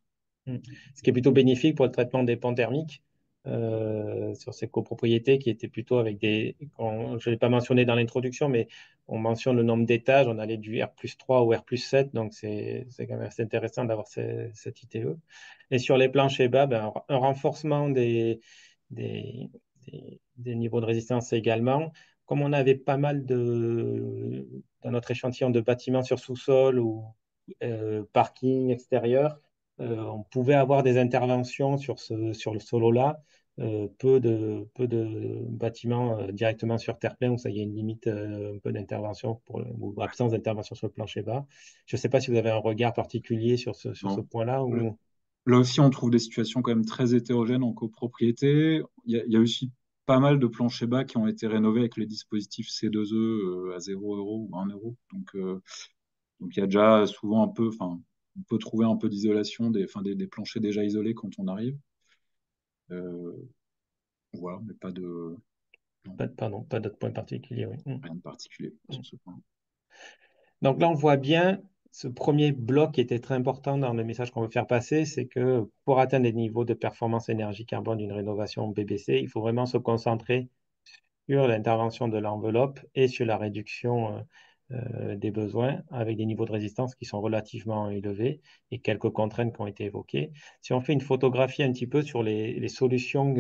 Ce qui est plutôt bénéfique pour le traitement des pans thermiques sur ces copropriétés qui étaient plutôt avec je ne l'ai pas mentionné dans l'introduction, mais on mentionne le nombre d'étages, on allait du R+3 au R+7, donc c'est quand même assez intéressant d'avoir cette ITE. Et sur les planchers bas, ben, un renforcement des, des niveaux de résistance également. Comme on avait pas mal dans notre échantillon de bâtiments sur sous-sol ou parking extérieur, on pouvait avoir des interventions sur le solo-là, peu de bâtiments directement sur terre-pleine, où ça y a une limite un peu d'intervention ou absence d'intervention sur le plancher bas. Je ne sais pas si vous avez un regard particulier sur ce Non. point-là. Ou... Là aussi, on trouve des situations quand même très hétérogènes en copropriété. Il y a aussi pas mal de planchers bas qui ont été rénovés avec les dispositifs C2E à 0 € ou 1 €. Donc il y a déjà souvent on peut trouver un peu d'isolation, des planchers déjà isolés quand on arrive. Voilà, mais pas de, non, Pardon, pas d'autres points particuliers. Oui. rien de particulier sur ce point. Donc là, on voit bien ce premier bloc qui était très important dans le message qu'on veut faire passer, c'est que pour atteindre les niveaux de performance énergie carbone d'une rénovation BBC, il faut vraiment se concentrer sur l'intervention de l'enveloppe et sur la réduction des besoins avec des niveaux de résistance qui sont relativement élevés et quelques contraintes qui ont été évoquées. Si on fait une photographie un petit peu sur les solutions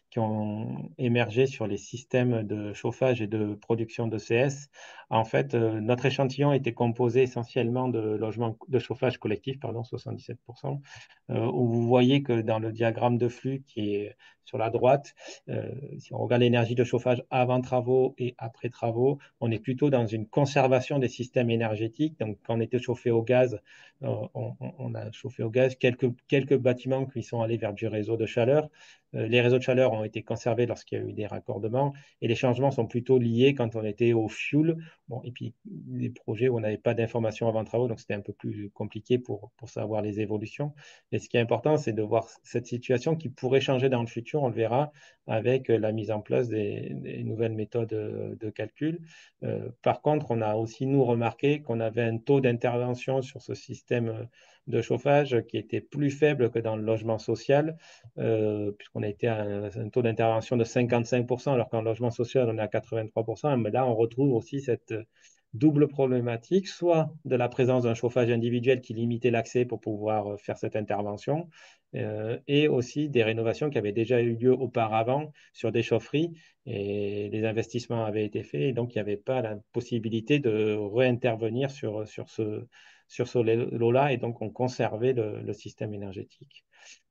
qui ont émergé sur les systèmes de chauffage et de production de CS, en fait, notre échantillon était composé essentiellement de logements de chauffage collectif, pardon, 77%, où vous voyez que dans le diagramme de flux qui est sur la droite, si on regarde l'énergie de chauffage avant travaux et après travaux, on est plutôt dans une conservation des systèmes énergétiques. Donc, quand on était chauffé au gaz, on a chauffé au gaz quelques bâtiments qui sont allés vers du réseau de chaleur. Les réseaux de chaleur ont été conservés lorsqu'il y a eu des raccordements et les changements sont plutôt liés quand on était au fuel. Bon, et puis, des projets où on n'avait pas d'informations avant travaux, donc c'était un peu plus compliqué pour savoir les évolutions. Et ce qui est important, c'est de voir cette situation qui pourrait changer dans le futur, on le verra, avec la mise en place des nouvelles méthodes de calcul. Par contre, on a aussi, nous, remarqué qu'on avait un taux d'intervention sur ce système de chauffage qui était plus faible que dans le logement social, puisqu'on a été à un taux d'intervention de 55%, alors qu'en logement social, on est à 83%. Mais là, on retrouve aussi cette double problématique, soit de la présence d'un chauffage individuel qui limitait l'accès pour pouvoir faire cette intervention, et aussi des rénovations qui avaient déjà eu lieu auparavant sur des chaufferies, et les investissements avaient été faits, et donc il n'y avait pas la possibilité de réintervenir sur ce lot-là, et donc on conservait le système énergétique.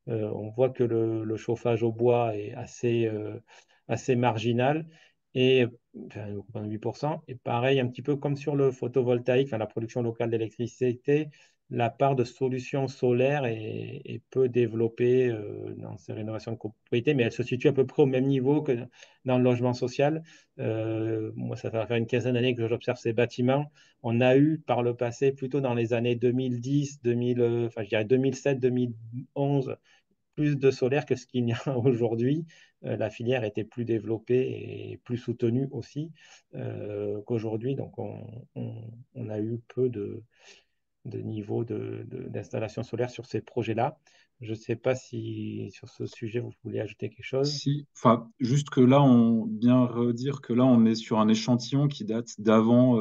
On voit que le chauffage au bois est assez marginal, et enfin, 8%. Et pareil, un petit peu comme sur le photovoltaïque, enfin, la production locale d'électricité, la part de solutions solaires est peu développée dans ces rénovations de copropriété, mais elle se situe à peu près au même niveau que dans le logement social. Moi, ça va faire une quinzaine d'années que j'observe ces bâtiments. On a eu par le passé, plutôt dans les années 2010, 2000, enfin, je dirais 2007, 2011, plus de solaire que ce qu'il y a aujourd'hui. La filière était plus développée et plus soutenue aussi qu'aujourd'hui. Donc, on a eu peu de niveau d'installation solaire sur ces projets-là. Je ne sais pas si sur ce sujet, vous voulez ajouter quelque chose. Si, enfin, juste que là, bien redire que là, on est sur un échantillon qui date d'avant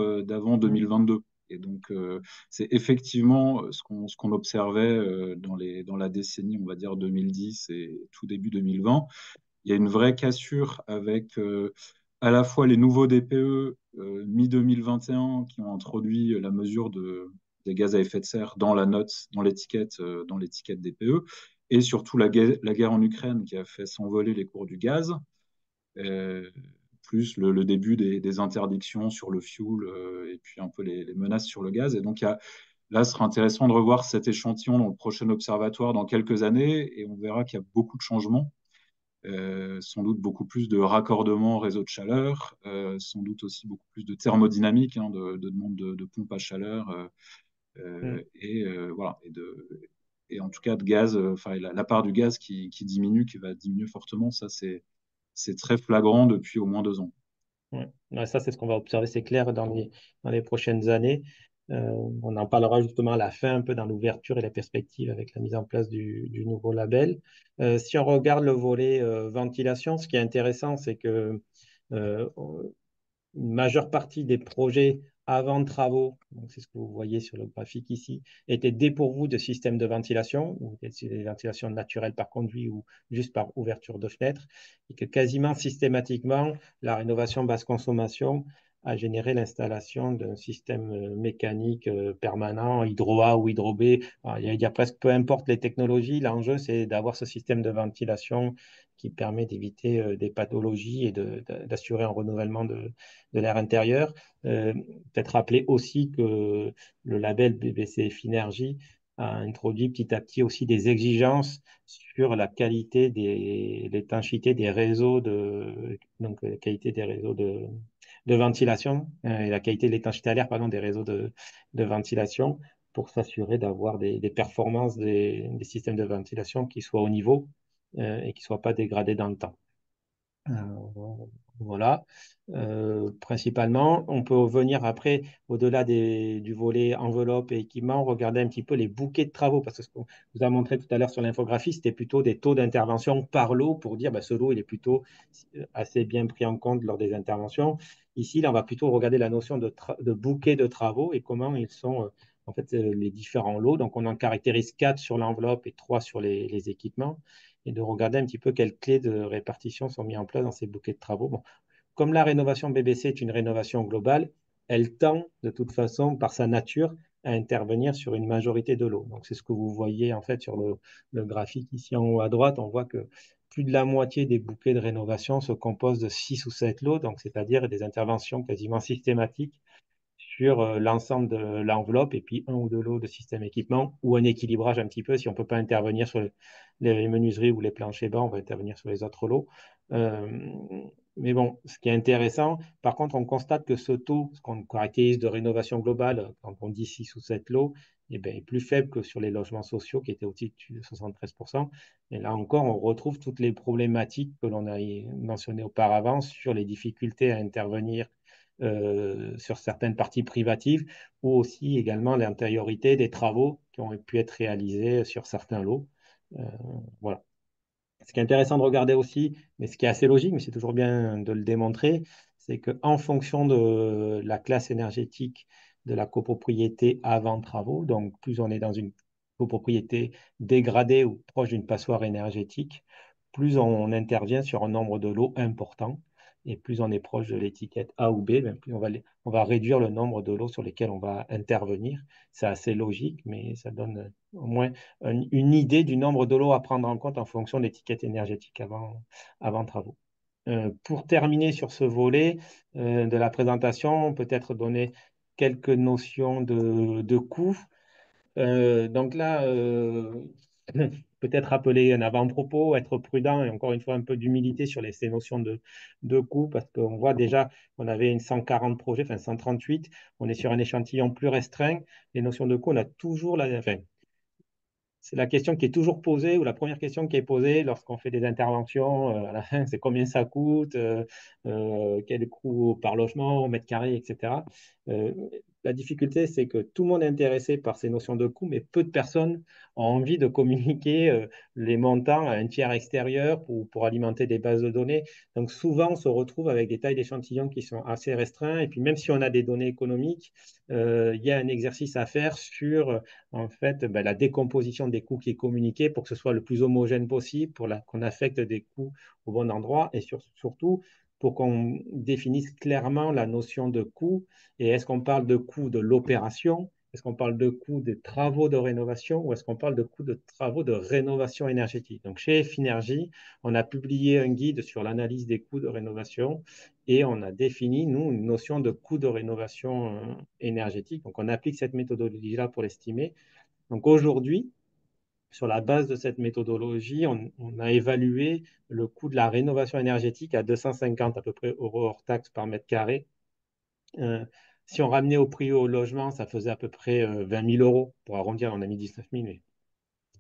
2022. Et donc, c'est effectivement ce qu'on observait dans la décennie, on va dire 2010 et tout début 2020. Il y a une vraie cassure avec à la fois les nouveaux DPE mi-2021 qui ont introduit la mesure des gaz à effet de serre dans la note, dans l'étiquette DPE, et surtout la guerre en Ukraine qui a fait s'envoler les cours du gaz, euh, plus le début des interdictions sur le fuel et puis un peu les menaces sur le gaz. Et donc, là, ce sera intéressant de revoir cet échantillon dans le prochain observatoire dans quelques années, et on verra qu'il y a beaucoup de changements. sans doute beaucoup plus de raccordement au réseau de chaleur, sans doute aussi beaucoup plus de thermodynamique, hein, de demande de pompe à chaleur, Mm. voilà, et en tout cas de gaz, enfin la part du gaz qui diminue, qui va diminuer fortement, ça c'est très flagrant depuis au moins 2 ans. Ouais. Ouais, ça, c'est ce qu'on va observer, c'est clair, dans les prochaines années. Euh, on en parlera justement à la fin, un peu dans l'ouverture et la perspective avec la mise en place du nouveau label. Si on regarde le volet ventilation, ce qui est intéressant, c'est que euh, une majeure partie des projets avant travaux, donc c'est ce que vous voyez sur le graphique ici, étaient dépourvus de système de ventilation, ou des ventilations naturelles par conduit ou juste par ouverture de fenêtre, et que quasiment systématiquement, la rénovation basse consommation a généré l'installation d'un système mécanique permanent, hydro-A ou hydro-B. Il y a presque peu importe les technologies, l'enjeu c'est d'avoir ce système de ventilation qui permet d'éviter des pathologies et d'assurer un renouvellement de l'air intérieur. Euh, Peut-être rappeler aussi que le label BBC Finergie a introduit petit à petit aussi des exigences sur la qualité l'étanchéité des réseaux donc la qualité des réseaux de ventilation et la qualité de l'étanchéité à l'air, pardon, des réseaux de ventilation pour s'assurer d'avoir des performances des systèmes de ventilation qui soient au niveau et qui ne soient pas dégradés dans le temps. Euh, voilà. Principalement, on peut venir après, au-delà du volet enveloppe et équipement, regarder un petit peu les bouquets de travaux, parce que ce qu'on vous a montré tout à l'heure sur l'infographie, c'était plutôt des taux d'intervention par lot pour dire bah, ce lot, il est plutôt assez bien pris en compte lors des interventions. Ici, là, on va plutôt regarder la notion de bouquet de travaux et comment ils sont, en fait, les différents lots. Donc, on en caractérise 4 sur l'enveloppe et 3 sur les équipements et de regarder un petit peu quelles clés de répartition sont mises en place dans ces bouquets de travaux. Bon, comme la rénovation BBC est une rénovation globale, elle tend de toute façon, par sa nature, à intervenir sur une majorité de lots. Donc, c'est ce que vous voyez en fait sur le graphique ici en haut à droite. On voit que plus de la moitié des bouquets de rénovation se composent de 6 ou 7 lots, donc c'est-à-dire des interventions quasiment systématiques sur l'ensemble de l'enveloppe et puis un ou deux lots de système équipement ou un équilibrage un petit peu. Si on ne peut pas intervenir sur les menuiseries ou les planchers bas, on va intervenir sur les autres lots. Euh, mais bon, ce qui est intéressant, par contre, on constate que ce taux, ce qu'on caractérise de rénovation globale, quand on dit 6 ou 7 lots, eh bien, est plus faible que sur les logements sociaux qui étaient au-dessus de 73%. Et là encore, on retrouve toutes les problématiques que l'on a mentionnées auparavant sur les difficultés à intervenir sur certaines parties privatives ou aussi également l'antériorité des travaux qui ont pu être réalisés sur certains lots. Euh, voilà. Ce qui est intéressant de regarder aussi, mais ce qui est assez logique, mais c'est toujours bien de le démontrer, c'est qu'en fonction de la classe énergétique de la copropriété avant travaux, donc plus on est dans une copropriété dégradée ou proche d'une passoire énergétique, plus on intervient sur un nombre de lots important. Et plus on est proche de l'étiquette A ou B, ben plus on va réduire le nombre de lots sur lesquels on va intervenir. C'est assez logique, mais ça donne au moins une idée du nombre de lots à prendre en compte en fonction de l'étiquette énergétique avant travaux. Pour terminer sur ce volet de la présentation, peut-être donner quelques notions de coût. Donc là, peut-être rappeler un avant-propos, être prudent et encore une fois un peu d'humilité sur ces notions de coût parce qu'on voit déjà qu'on avait une 140 projets, enfin 138, on est sur un échantillon plus restreint. Les notions de coût, on a toujours enfin, c'est la question qui est toujours posée, ou la première question qui est posée lorsqu'on fait des interventions à la fin, c'est combien ça coûte, quel coût par logement, au mètre carré, etc. Euh, la difficulté, c'est que tout le monde est intéressé par ces notions de coût, mais peu de personnes ont envie de communiquer les montants à un tiers extérieur pour alimenter des bases de données. Donc souvent, on se retrouve avec des tailles d'échantillons qui sont assez restreints, et puis même si on a des données économiques, il y a un exercice à faire sur en fait, ben, la décomposition des coûts qui est communiquée pour que ce soit le plus homogène possible, qu'on affecte des coûts au bon endroit et surtout pour qu'on définisse clairement la notion de coût. Et est-ce qu'on parle de coût de l'opération? Est-ce qu'on parle de coût des travaux de rénovation ou est-ce qu'on parle de coût de travaux de rénovation énergétique? Donc, chez Finergie, on a publié un guide sur l'analyse des coûts de rénovation et on a défini, nous, une notion de coût de rénovation énergétique. Donc, on applique cette méthodologie-là pour l'estimer. Donc aujourd'hui, Sur la base de cette méthodologie, on a évalué le coût de la rénovation énergétique à 250 à peu près euros hors taxe par mètre carré. Euh, Si on ramenait au prix au logement, ça faisait à peu près 20 000 euros. Pour arrondir, on a mis 19 000, mais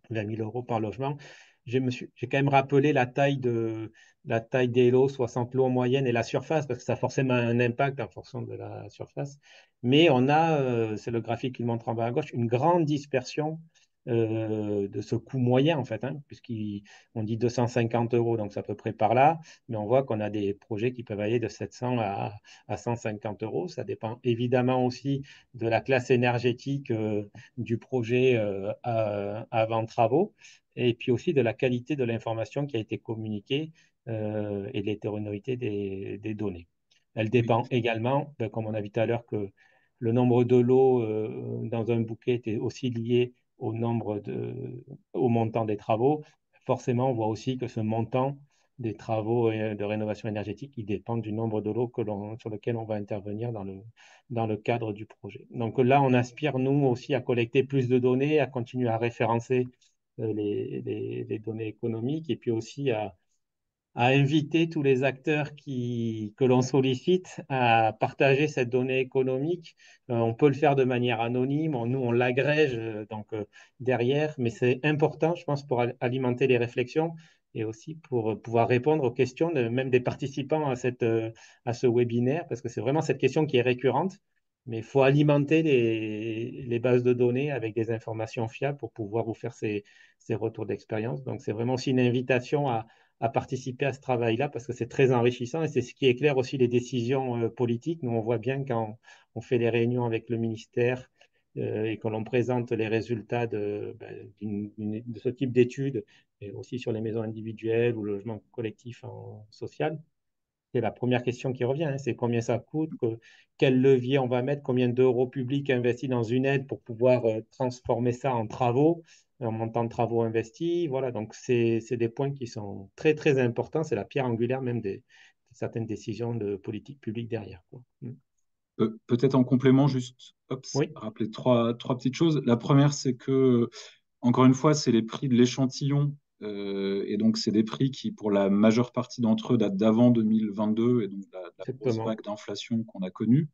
20 000 euros par logement. J'ai quand même rappelé la taille des lots, 60 lots en moyenne, et la surface, parce que ça a forcément un impact en fonction de la surface. Mais on a, c'est le graphique qui le montre en bas à gauche, une grande dispersion de ce coût moyen, en fait, hein, puisqu'on dit 250 euros, donc c'est à peu près par là, mais on voit qu'on a des projets qui peuvent aller de 700 à 150 euros. Ça dépend évidemment aussi de la classe énergétique du projet avant travaux, et puis aussi de la qualité de l'information qui a été communiquée et de l'hétérogénéité des données. Elle Oui, dépend également, ben, comme on a vu tout à l'heure, que le nombre de lots dans un bouquet est aussi lié au montant des travaux. Forcément, on voit aussi que ce montant des travaux de rénovation énergétique, il dépend du nombre de lots sur lesquels on va intervenir dans le cadre du projet. Donc là, on aspire, nous aussi, à collecter plus de données, à continuer à référencer les données économiques et puis aussi à inviter tous les acteurs que l'on sollicite à partager cette donnée économique. On peut le faire de manière anonyme, nous on l'agrège derrière, mais c'est important, je pense, pour alimenter les réflexions et aussi pour pouvoir répondre aux questions même des participants à ce webinaire, parce que c'est vraiment cette question qui est récurrente. Mais il faut alimenter les bases de données avec des informations fiables pour pouvoir vous faire ces retours d'expérience. Donc, c'est vraiment aussi une invitation à participer à ce travail-là parce que c'est très enrichissant et c'est ce qui éclaire aussi les décisions politiques. Nous, on voit bien quand on fait les réunions avec le ministère et que l'on présente les résultats de ce type d'études, et aussi sur les maisons individuelles ou le logement collectif en social. C'est la première question qui revient, hein, c'est combien ça coûte, quel levier on va mettre, combien d'euros publics investis dans une aide pour pouvoir transformer ça en travaux, en montant de travaux investis. Voilà, donc c'est des points qui sont très, très importants. C'est la pierre angulaire même de certaines décisions de politique publique derrière, quoi. Mm. Peut-être en complément, juste Oui, rappeler trois petites choses. La première, c'est que, encore une fois, c'est les prix de l'échantillon. Et donc, c'est des prix qui, pour la majeure partie d'entre eux, datent d'avant 2022 et donc la grosse exactement. vague d'inflation qu'on a connue.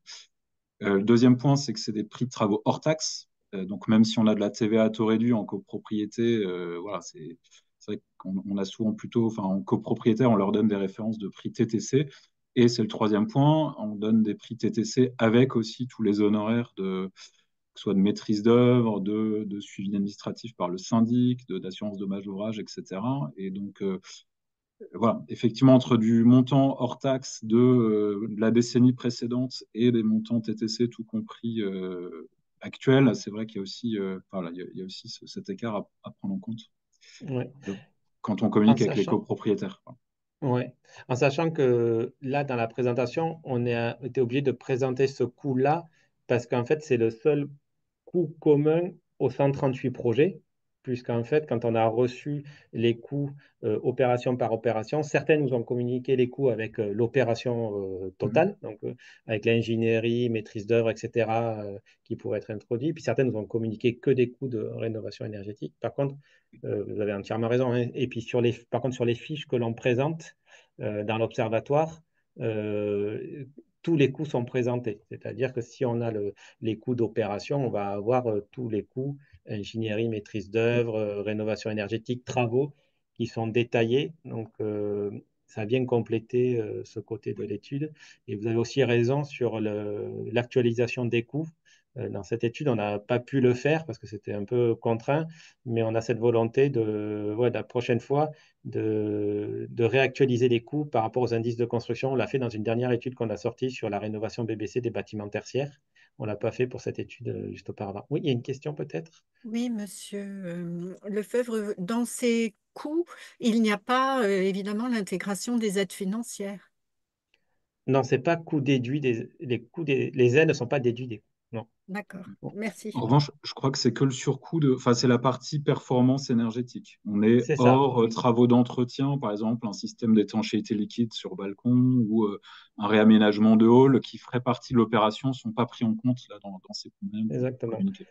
Le deuxième point, c'est que c'est des prix de travaux hors taxe. Donc, même si on a de la TVA à taux réduit en copropriété, voilà, c'est vrai qu'on a souvent plutôt, enfin, en copropriétaire, on leur donne des références de prix TTC. Et c'est le troisième point, on donne des prix TTC avec aussi tous les honoraires que ce soit de maîtrise d'œuvre, de suivi administratif par le syndic, d'assurance dommage ouvrage, etc. Et donc, voilà, effectivement, entre du montant hors taxe de la décennie précédente et des montants TTC tout compris actuels, c'est vrai qu'il y a aussi, voilà, il y a aussi cet écart à prendre en compte Ouais. euh, quand on En communique avec les sachant, copropriétaires. Ouais. En sachant que là, dans la présentation, on a été obligé de présenter ce coût-là parce qu'en fait, c'est le seul coût commun aux 138 projets, puisqu'en fait, quand on a reçu les coûts opération par opération, certains nous ont communiqué les coûts avec l'opération Mhm. totale, donc avec l'ingénierie, maîtrise d'œuvre, etc., qui pourraient être introduits, puis certains nous ont communiqué que des coûts de rénovation énergétique. Par contre, vous avez entièrement raison, hein. Et puis par contre, sur les fiches que l'on présente dans l'observatoire, euh, tous les coûts sont présentés. C'est-à-dire que si on a les coûts d'opération, on va avoir tous les coûts, ingénierie, maîtrise d'œuvre, rénovation énergétique, travaux, qui sont détaillés. Donc, ça vient compléter ce côté de Oui. l'étude. Et vous avez aussi raison sur l'actualisation des coûts. Dans cette étude, on n'a pas pu le faire parce que c'était un peu contraint, mais on a cette volonté ouais, de la prochaine fois de réactualiser les coûts par rapport aux indices de construction. On l'a fait dans une dernière étude qu'on a sortie sur la rénovation BBC des bâtiments tertiaires. On ne l'a pas fait pour cette étude juste auparavant. Oui, il y a une question peut-être? Oui, monsieur Lefebvre, dans ces coûts, il n'y a pas évidemment l'intégration des aides financières. Non, c'est pas coût déduit les aides ne sont pas déduits des coûts. Non. D'accord, Bon. En merci. revanche, je crois que c'est que le surcoût enfin, c'est la partie performance énergétique. On est C'est ça. hors travaux d'entretien, par exemple, un système d'étanchéité liquide sur balcon ou un réaménagement de hall qui ferait partie de l'opération, ne sont pas pris en compte là, dans ces coûts même Exactement. communiqués.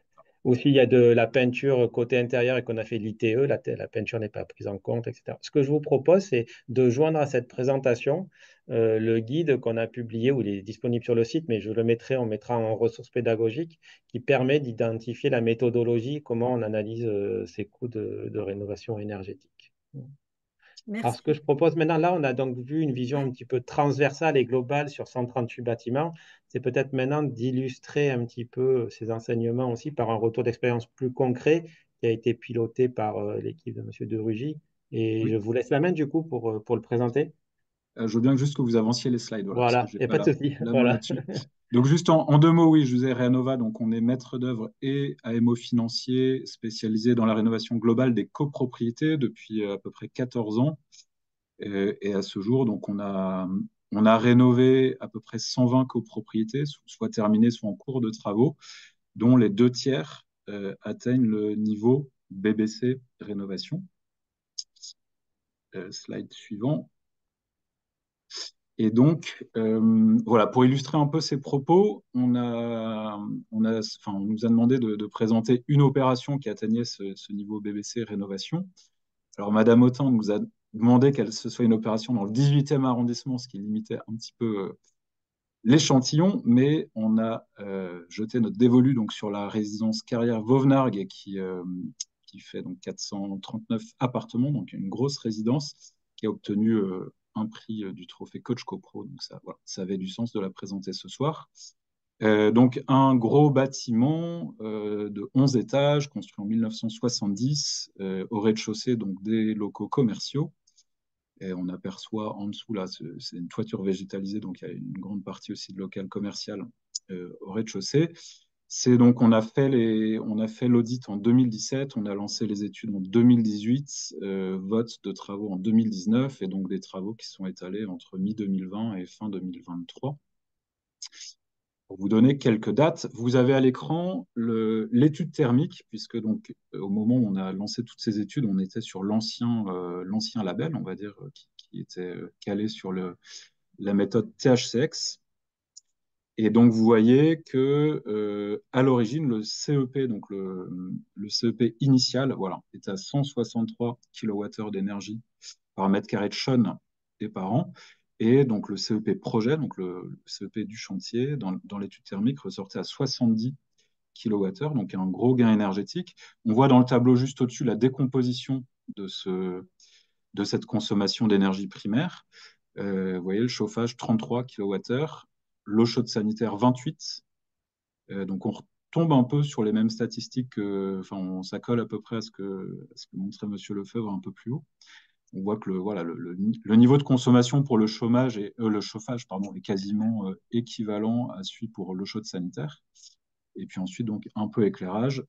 Ou s'il y a de la peinture côté intérieur et qu'on a fait l'ITE, la peinture n'est pas prise en compte, etc. Ce que je vous propose, c'est de joindre à cette présentation le guide qu'on a publié, ou il est disponible sur le site, mais on mettra en ressources pédagogiques, qui permet d'identifier la méthodologie, comment on analyse ces coûts de rénovation énergétique. Alors, ce que Merci. je propose maintenant, là, on a donc vu une vision Ouais. un petit peu transversale et globale sur 138 bâtiments. C'est peut-être maintenant d'illustrer un petit peu ces enseignements aussi par un retour d'expérience plus concret qui a été piloté par l'équipe de M. De Rugy. Et je Oui. vous laisse la main du coup pour le présenter. Je veux bien juste que vous avanciez les slides, voilà, parce que Voilà, je n'ai il n'y a pas pas de souci. la main Voilà. là-dessus. Donc, juste en deux mots, oui, je vous ai Rénova, donc on est maître d'œuvre et AMO financier spécialisé dans la rénovation globale des copropriétés depuis à peu près 14 ans. Et à ce jour, donc on a rénové à peu près 120 copropriétés, soit terminées, soit en cours de travaux, dont les deux tiers atteignent le niveau BBC rénovation. Slide suivant. Et donc, voilà, pour illustrer un peu ces propos, on nous a demandé de présenter une opération qui atteignait ce niveau BBC rénovation. Alors, Madame Autain nous a demandé qu'elle ce soit une opération dans le 18e arrondissement, ce qui limitait un petit peu l'échantillon, mais on a jeté notre dévolu donc, sur la résidence carrière Vauvenargues qui fait donc 439 appartements, donc une grosse résidence qui a obtenu un prix du trophée Coach CoPro. Donc ça, voilà, ça avait du sens de la présenter ce soir. Donc un gros bâtiment de 11 étages construit en 1970 au rez-de-chaussée, donc des locaux commerciaux. Et on aperçoit en dessous, là, c'est une toiture végétalisée, donc il y a une grande partie aussi de local commercial au rez-de-chaussée. C'est donc, on a fait l'audit en 2017, on a lancé les études en 2018, vote de travaux en 2019, et donc des travaux qui sont étalés entre mi-2020 et fin 2023. Pour vous donner quelques dates, vous avez à l'écran l'étude thermique, puisque donc au moment où on a lancé toutes ces études, on était sur l'ancien label, on va dire, qui était calé sur la méthode THCX. Et donc vous voyez que à l'origine, le CEP, donc le CEP initial, voilà, est à 163 kWh d'énergie par mètre carré de chaume et par an. Et donc le CEP projet, donc le CEP du chantier, dans l'étude thermique, ressortait à 70 kWh, donc un gros gain énergétique. On voit dans le tableau juste au-dessus la décomposition de cette consommation d'énergie primaire. Vous voyez le chauffage 33 kWh, l'eau chaude sanitaire 28. Donc on retombe un peu sur les mêmes statistiques, enfin ça colle à peu près à ce que montrait M. Lefebvre un peu plus haut. On voit que voilà, le niveau de consommation pour le chauffage pardon, est quasiment équivalent à celui pour l'eau chaude sanitaire. Et puis ensuite, donc, un peu éclairage,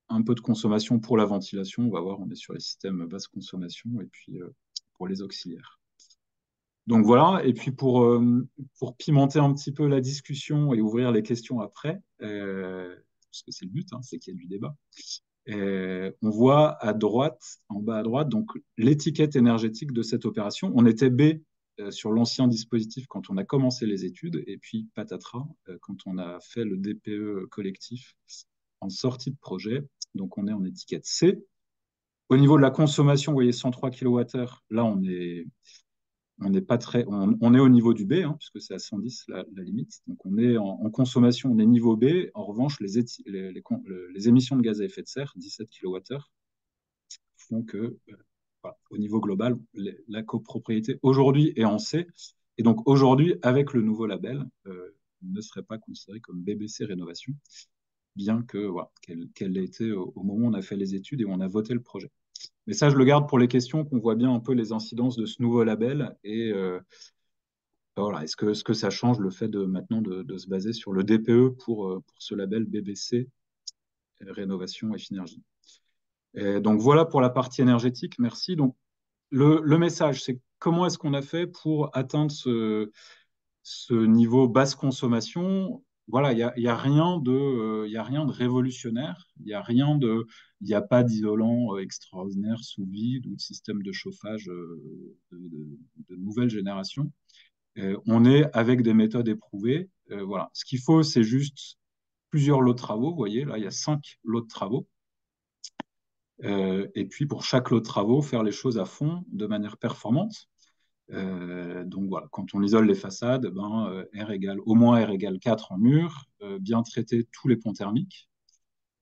un peu de consommation pour la ventilation. On va voir, on est sur les systèmes basse consommation et puis pour les auxiliaires. Donc voilà, et puis pour pimenter un petit peu la discussion et ouvrir les questions après, parce que c'est le but, hein, c'est qu'il y ait du débat. On voit à droite, en bas à droite, donc l'étiquette énergétique de cette opération. On était B sur l'ancien dispositif quand on a commencé les études, et puis patatras quand on a fait le DPE collectif en sortie de projet. Donc on est en étiquette C. Au niveau de la consommation, vous voyez 103 kWh, là on n'est pas très, on est au niveau du B, hein, puisque c'est à 110 la limite. Donc on est en consommation, on est niveau B. En revanche, les émissions de gaz à effet de serre, 17 kWh, font que, voilà, au niveau global, la copropriété aujourd'hui est en C. Et donc aujourd'hui, avec le nouveau label, ne serait pas considérée comme BBC Rénovation, bien que voilà, qu'elle l'ait été au moment où on a fait les études et où on a voté le projet. Mais ça, je le garde pour les questions, qu'on voit bien un peu les incidences de ce nouveau label et voilà, est-ce que ça change le fait maintenant de se baser sur le DPE pour ce label BBC Rénovation et Finergie. Et donc voilà pour la partie énergétique, merci. Donc le message, c'est comment est-ce qu'on a fait pour atteindre ce niveau basse consommation? Voilà, y a rien y a rien de révolutionnaire, il n'y a pas d'isolant extraordinaire sous vide ou de système de chauffage de nouvelle génération. On est avec des méthodes éprouvées. Voilà. Ce qu'il faut, c'est juste plusieurs lots de travaux. Vous voyez, là, il y a 5 lots de travaux. Et puis, pour chaque lot de travaux, faire les choses à fond de manière performante. Donc voilà, quand on isole les façades, au moins R égale 4 en mur, bien traiter tous les ponts thermiques.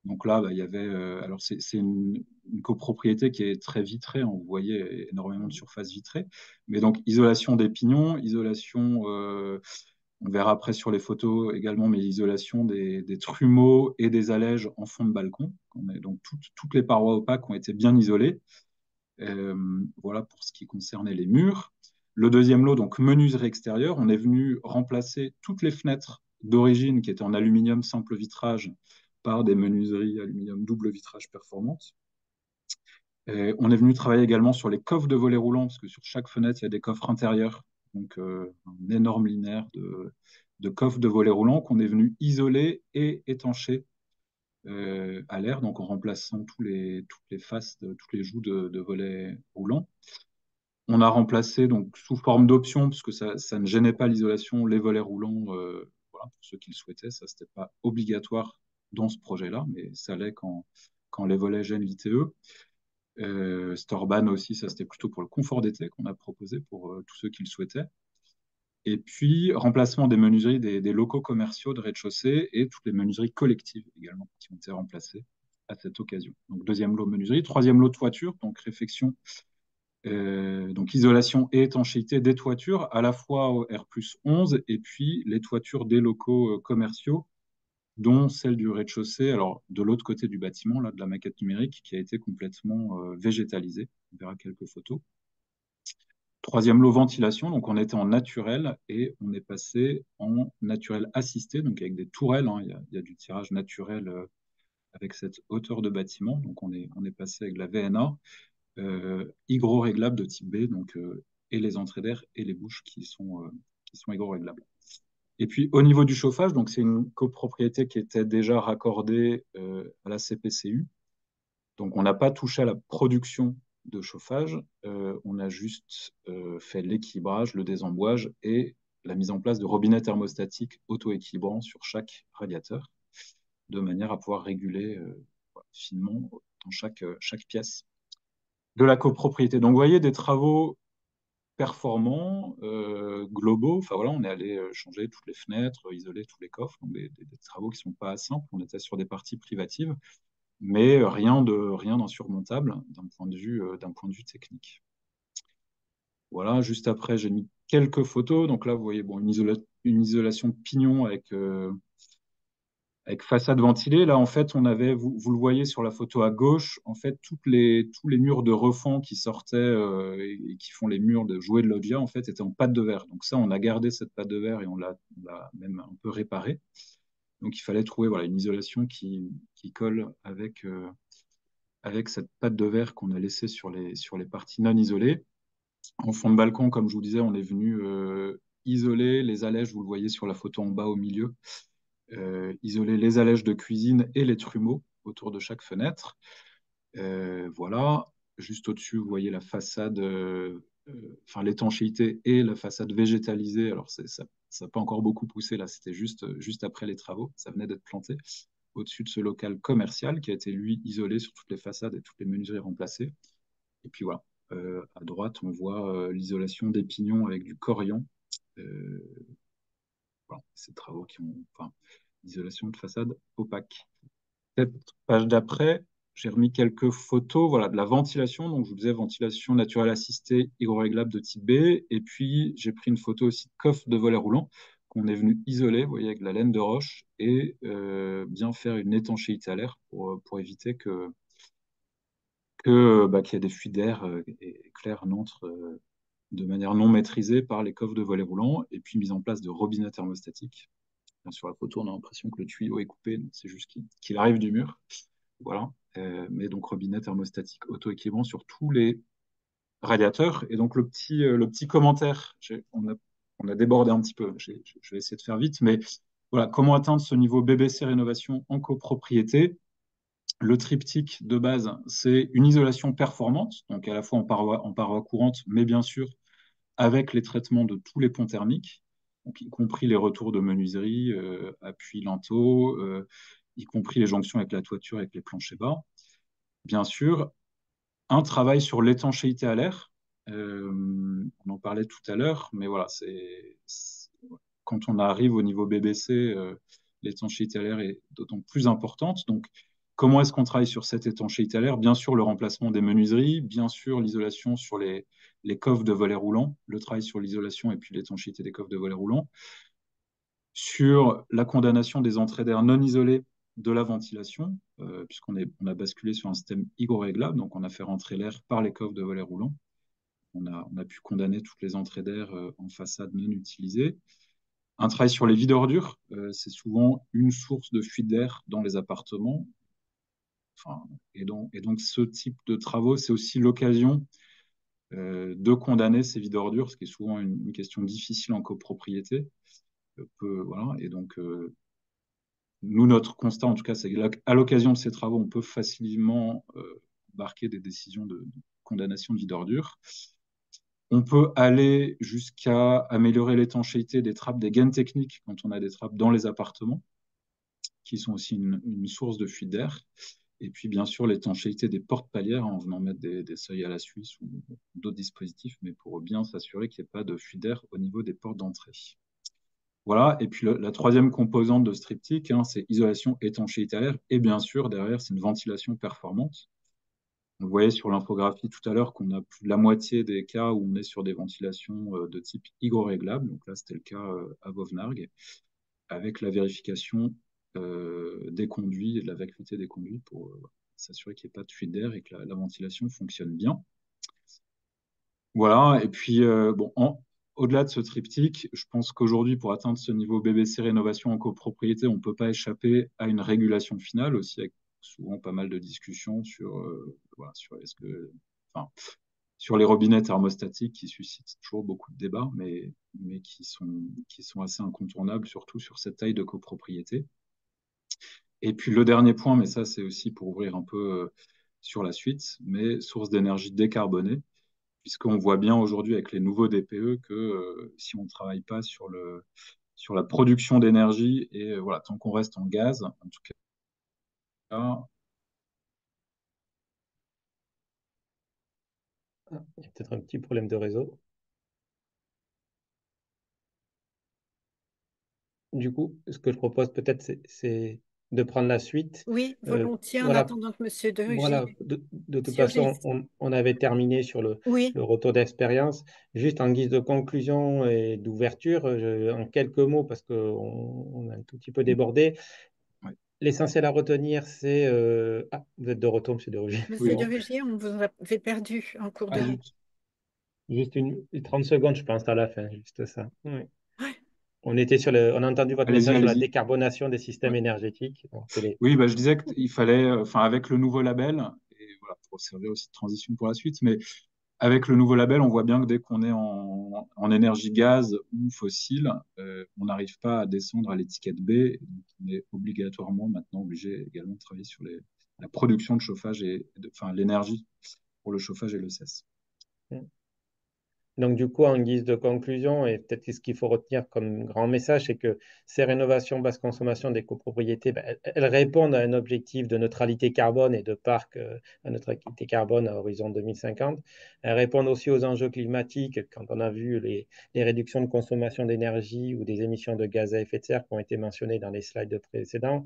Donc là, il y avait, alors c'est une copropriété qui est très vitrée, hein, vous voyez énormément de surface vitrée, mais donc isolation des pignons, isolation, on verra après sur les photos également, mais l'isolation des trumeaux et des allèges en fond de balcon. Donc toutes les parois opaques ont été bien isolées. Voilà pour ce qui concernait les murs. Le deuxième lot, donc menuiserie extérieure, on est venu remplacer toutes les fenêtres d'origine qui étaient en aluminium simple vitrage par des menuiseries aluminium double vitrage performantes. On est venu travailler également sur les coffres de volets roulants, parce que sur chaque fenêtre, il y a des coffres intérieurs, donc un énorme linéaire de coffres de volets roulants qu'on est venu isoler et étancher à l'air, donc en remplaçant toutes les faces, toutes les joues de volets roulants. On a remplacé, donc sous forme d'option, parce que ça ne gênait pas l'isolation, les volets roulants, voilà, pour ceux qui le souhaitaient. Ça, c'était pas obligatoire dans ce projet-là, mais ça l'est quand les volets gênent l'ITE. Storban aussi, ça c'était plutôt pour le confort d'été qu'on a proposé pour tous ceux qui le souhaitaient. Et puis, remplacement des menuiseries des locaux commerciaux de rez-de-chaussée et toutes les menuiseries collectives également qui ont été remplacées à cette occasion. Donc, deuxième lot menuiserie. Troisième lot toiture, donc réfection, donc isolation et étanchéité des toitures, à la fois au R+11 et puis les toitures des locaux commerciaux, dont celle du rez-de-chaussée, alors de l'autre côté du bâtiment, là, de la maquette numérique, qui a été complètement végétalisée. On verra quelques photos. Troisième lot, ventilation. Donc, on était en naturel et on est passé en naturel assisté, donc avec des tourelles, hein. Il y a du tirage naturel avec cette hauteur de bâtiment. Donc, on est passé avec la VNA, hygro-réglable de type B, donc, et les entrées d'air et les bouches qui sont hygro-réglables. Et puis, au niveau du chauffage, donc c'est une copropriété qui était déjà raccordée à la CPCU. Donc, on n'a pas touché à la production de chauffage. On a juste fait l'équilibrage, le désembouage et la mise en place de robinets thermostatiques auto-équilibrants sur chaque radiateur, de manière à pouvoir réguler finement dans chaque pièce de la copropriété. Donc, vous voyez des travaux performants, globaux. Enfin voilà, on est allé changer toutes les fenêtres, isoler tous les coffres, donc des travaux qui ne sont pas simples. On était sur des parties privatives, mais rien d'insurmontable d'un point de vue technique. Voilà, juste après, j'ai mis quelques photos. Donc là, vous voyez bon, une isolation de pignon avec façade ventilée. Là, en fait, on avait, vous le voyez sur la photo à gauche, en fait, tous les murs de refend qui sortaient et qui font les murs de jouets de loggia, en fait, étaient en pâte de verre. Donc ça, on a gardé cette pâte de verre et on l'a même un peu réparée. Donc il fallait trouver voilà, une isolation qui colle avec cette pâte de verre qu'on a laissée sur les parties non isolées. En fond de balcon, comme je vous disais, on est venu isoler les allèges, vous le voyez sur la photo en bas au milieu, isoler les allèges de cuisine et les trumeaux autour de chaque fenêtre. Voilà, juste au-dessus, vous voyez la façade, enfin l'étanchéité et la façade végétalisée. Alors ça n'a pas encore beaucoup poussé là, c'était juste après les travaux, ça venait d'être planté. Au-dessus de ce local commercial qui a été lui isolé sur toutes les façades et toutes les menuiseries remplacées. Et puis voilà, à droite, on voit l'isolation des pignons avec du corian. Voilà, ces travaux qui ont, enfin, l'isolation de façade opaque. Cette page d'après, j'ai remis quelques photos voilà, de la ventilation. Donc, je vous disais ventilation naturelle assistée, hydro-réglable de type B. Et puis, j'ai pris une photo aussi de coffre de volet roulant qu'on est venu isoler, vous voyez, avec de la laine de roche et bien faire une étanchéité à l'air pour éviter qu'il y ait des fuites d'air et éclairs n'entrent de manière non maîtrisée par les coffres de volet roulant. Et puis, mise en place de robinets thermostatiques. Sur la photo, on a l'impression que le tuyau est coupé, c'est juste qu'il arrive du mur. Voilà. Mais donc robinet thermostatique auto-équilibrant sur tous les radiateurs. Et donc le petit commentaire, on a débordé un petit peu, je vais essayer de faire vite, mais voilà, comment atteindre ce niveau BBC rénovation en copropriété? Le triptyque de base, c'est une isolation performante, donc à la fois en paroi courante, mais bien sûr avec les traitements de tous les ponts thermiques. donc y compris les retours de menuiserie, appui linteau, y compris les jonctions avec la toiture, avec les planchers bas. Bien sûr, un travail sur l'étanchéité à l'air. On en parlait tout à l'heure, mais voilà, quand on arrive au niveau BBC, l'étanchéité à l'air est d'autant plus importante. Donc, comment est-ce qu'on travaille sur cette étanchéité à l'air? Bien sûr, le remplacement des menuiseries, bien sûr, l'isolation sur les coffres de volets roulants, le travail sur l'isolation et puis l'étanchéité des coffres de volets roulants, sur la condamnation des entrées d'air non isolées de la ventilation, on a basculé sur un système hygroréglable, donc on a fait rentrer l'air par les coffres de volets roulants. On a pu condamner toutes les entrées d'air en façade non utilisées. Un travail sur les vides ordures, c'est souvent une source de fuite d'air dans les appartements. Enfin, et donc, ce type de travaux, c'est aussi l'occasion de condamner ces vides ordures, ce qui est souvent une question difficile en copropriété. Voilà, et donc, nous, notre constat, en tout cas, c'est qu'à l'occasion de ces travaux, on peut facilement embarquer des décisions de condamnation de vide ordures. On peut aller jusqu'à améliorer l'étanchéité des trappes, des gaines techniques quand on a des trappes dans les appartements, qui sont aussi une source de fuite d'air. Et puis, bien sûr, l'étanchéité des portes palières en venant mettre des seuils à la Suisse ou d'autres dispositifs, mais pour bien s'assurer qu'il n'y ait pas de fuite d'air au niveau des portes d'entrée. Voilà, et puis la troisième composante de ce triptyque, c'est isolation, étanchéité à l'air, et bien sûr, derrière, c'est une ventilation performante. Vous voyez sur l'infographie tout à l'heure qu'on a plus de la moitié des cas où on est sur des ventilations de type hygroréglables. Donc là, c'était le cas à Bovenargues, avec la vérification des conduits et de la vacuité des conduits pour s'assurer qu'il n'y ait pas de fuite d'air et que la ventilation fonctionne bien. Voilà, et puis bon, au-delà de ce triptyque, je pense qu'aujourd'hui, pour atteindre ce niveau BBC rénovation en copropriété, on ne peut pas échapper à une régulation finale aussi, avec souvent pas mal de discussions voilà, enfin, sur les robinets thermostatiques qui suscitent toujours beaucoup de débats, mais qui sont assez incontournables, surtout sur cette taille de copropriété. Et puis le dernier point, mais ça c'est aussi pour ouvrir un peu sur la suite, mais source d'énergie décarbonée, puisqu'on voit bien aujourd'hui avec les nouveaux DPE que si on ne travaille pas sur la production d'énergie, et voilà, tant qu'on reste en gaz, en tout cas, Il y a peut-être un petit problème de réseau. Du coup, ce que je propose peut-être, c'est de prendre la suite. Oui, volontiers, en Voilà, attendant que Monsieur de Rugy voilà. De toute façon, surgisse. on avait terminé sur Oui, le retour d'expérience. Juste en guise de conclusion et d'ouverture, en quelques mots, parce qu'on a un tout petit peu débordé, ouais. l'essentiel à retenir, c'est... Ah, vous êtes de retour, Monsieur de Rugy. Oui, Monsieur de oui. Rugy, on vous avait perdu en cours de Ah, route. zut. Juste 30 secondes, je pense, à la fin, juste ça. Oui. Ouais. On a entendu votre Allez-y, message sur la allez-y. décarbonation des systèmes Ouais. énergétiques. Donc, Oui, bah, je disais qu'il fallait, enfin, avec le nouveau label, et voilà, pour servir aussi de transition pour la suite, mais avec le nouveau label, on voit bien que dès qu'on est en énergie gaz ou fossile, on n'arrive pas à descendre à l'étiquette B. Et donc, on est obligatoirement maintenant obligé également de travailler sur la production de chauffage enfin, l'énergie pour le chauffage et le CES. Donc, du coup, en guise de conclusion, et peut-être que ce qu'il faut retenir comme grand message, c'est que ces rénovations basse consommation des copropriétés, ben, elles répondent à un objectif de neutralité carbone et de parc à neutralité carbone à horizon 2050. Elles répondent aussi aux enjeux climatiques, quand on a vu les réductions de consommation d'énergie ou des émissions de gaz à effet de serre qui ont été mentionnées dans les slides précédents.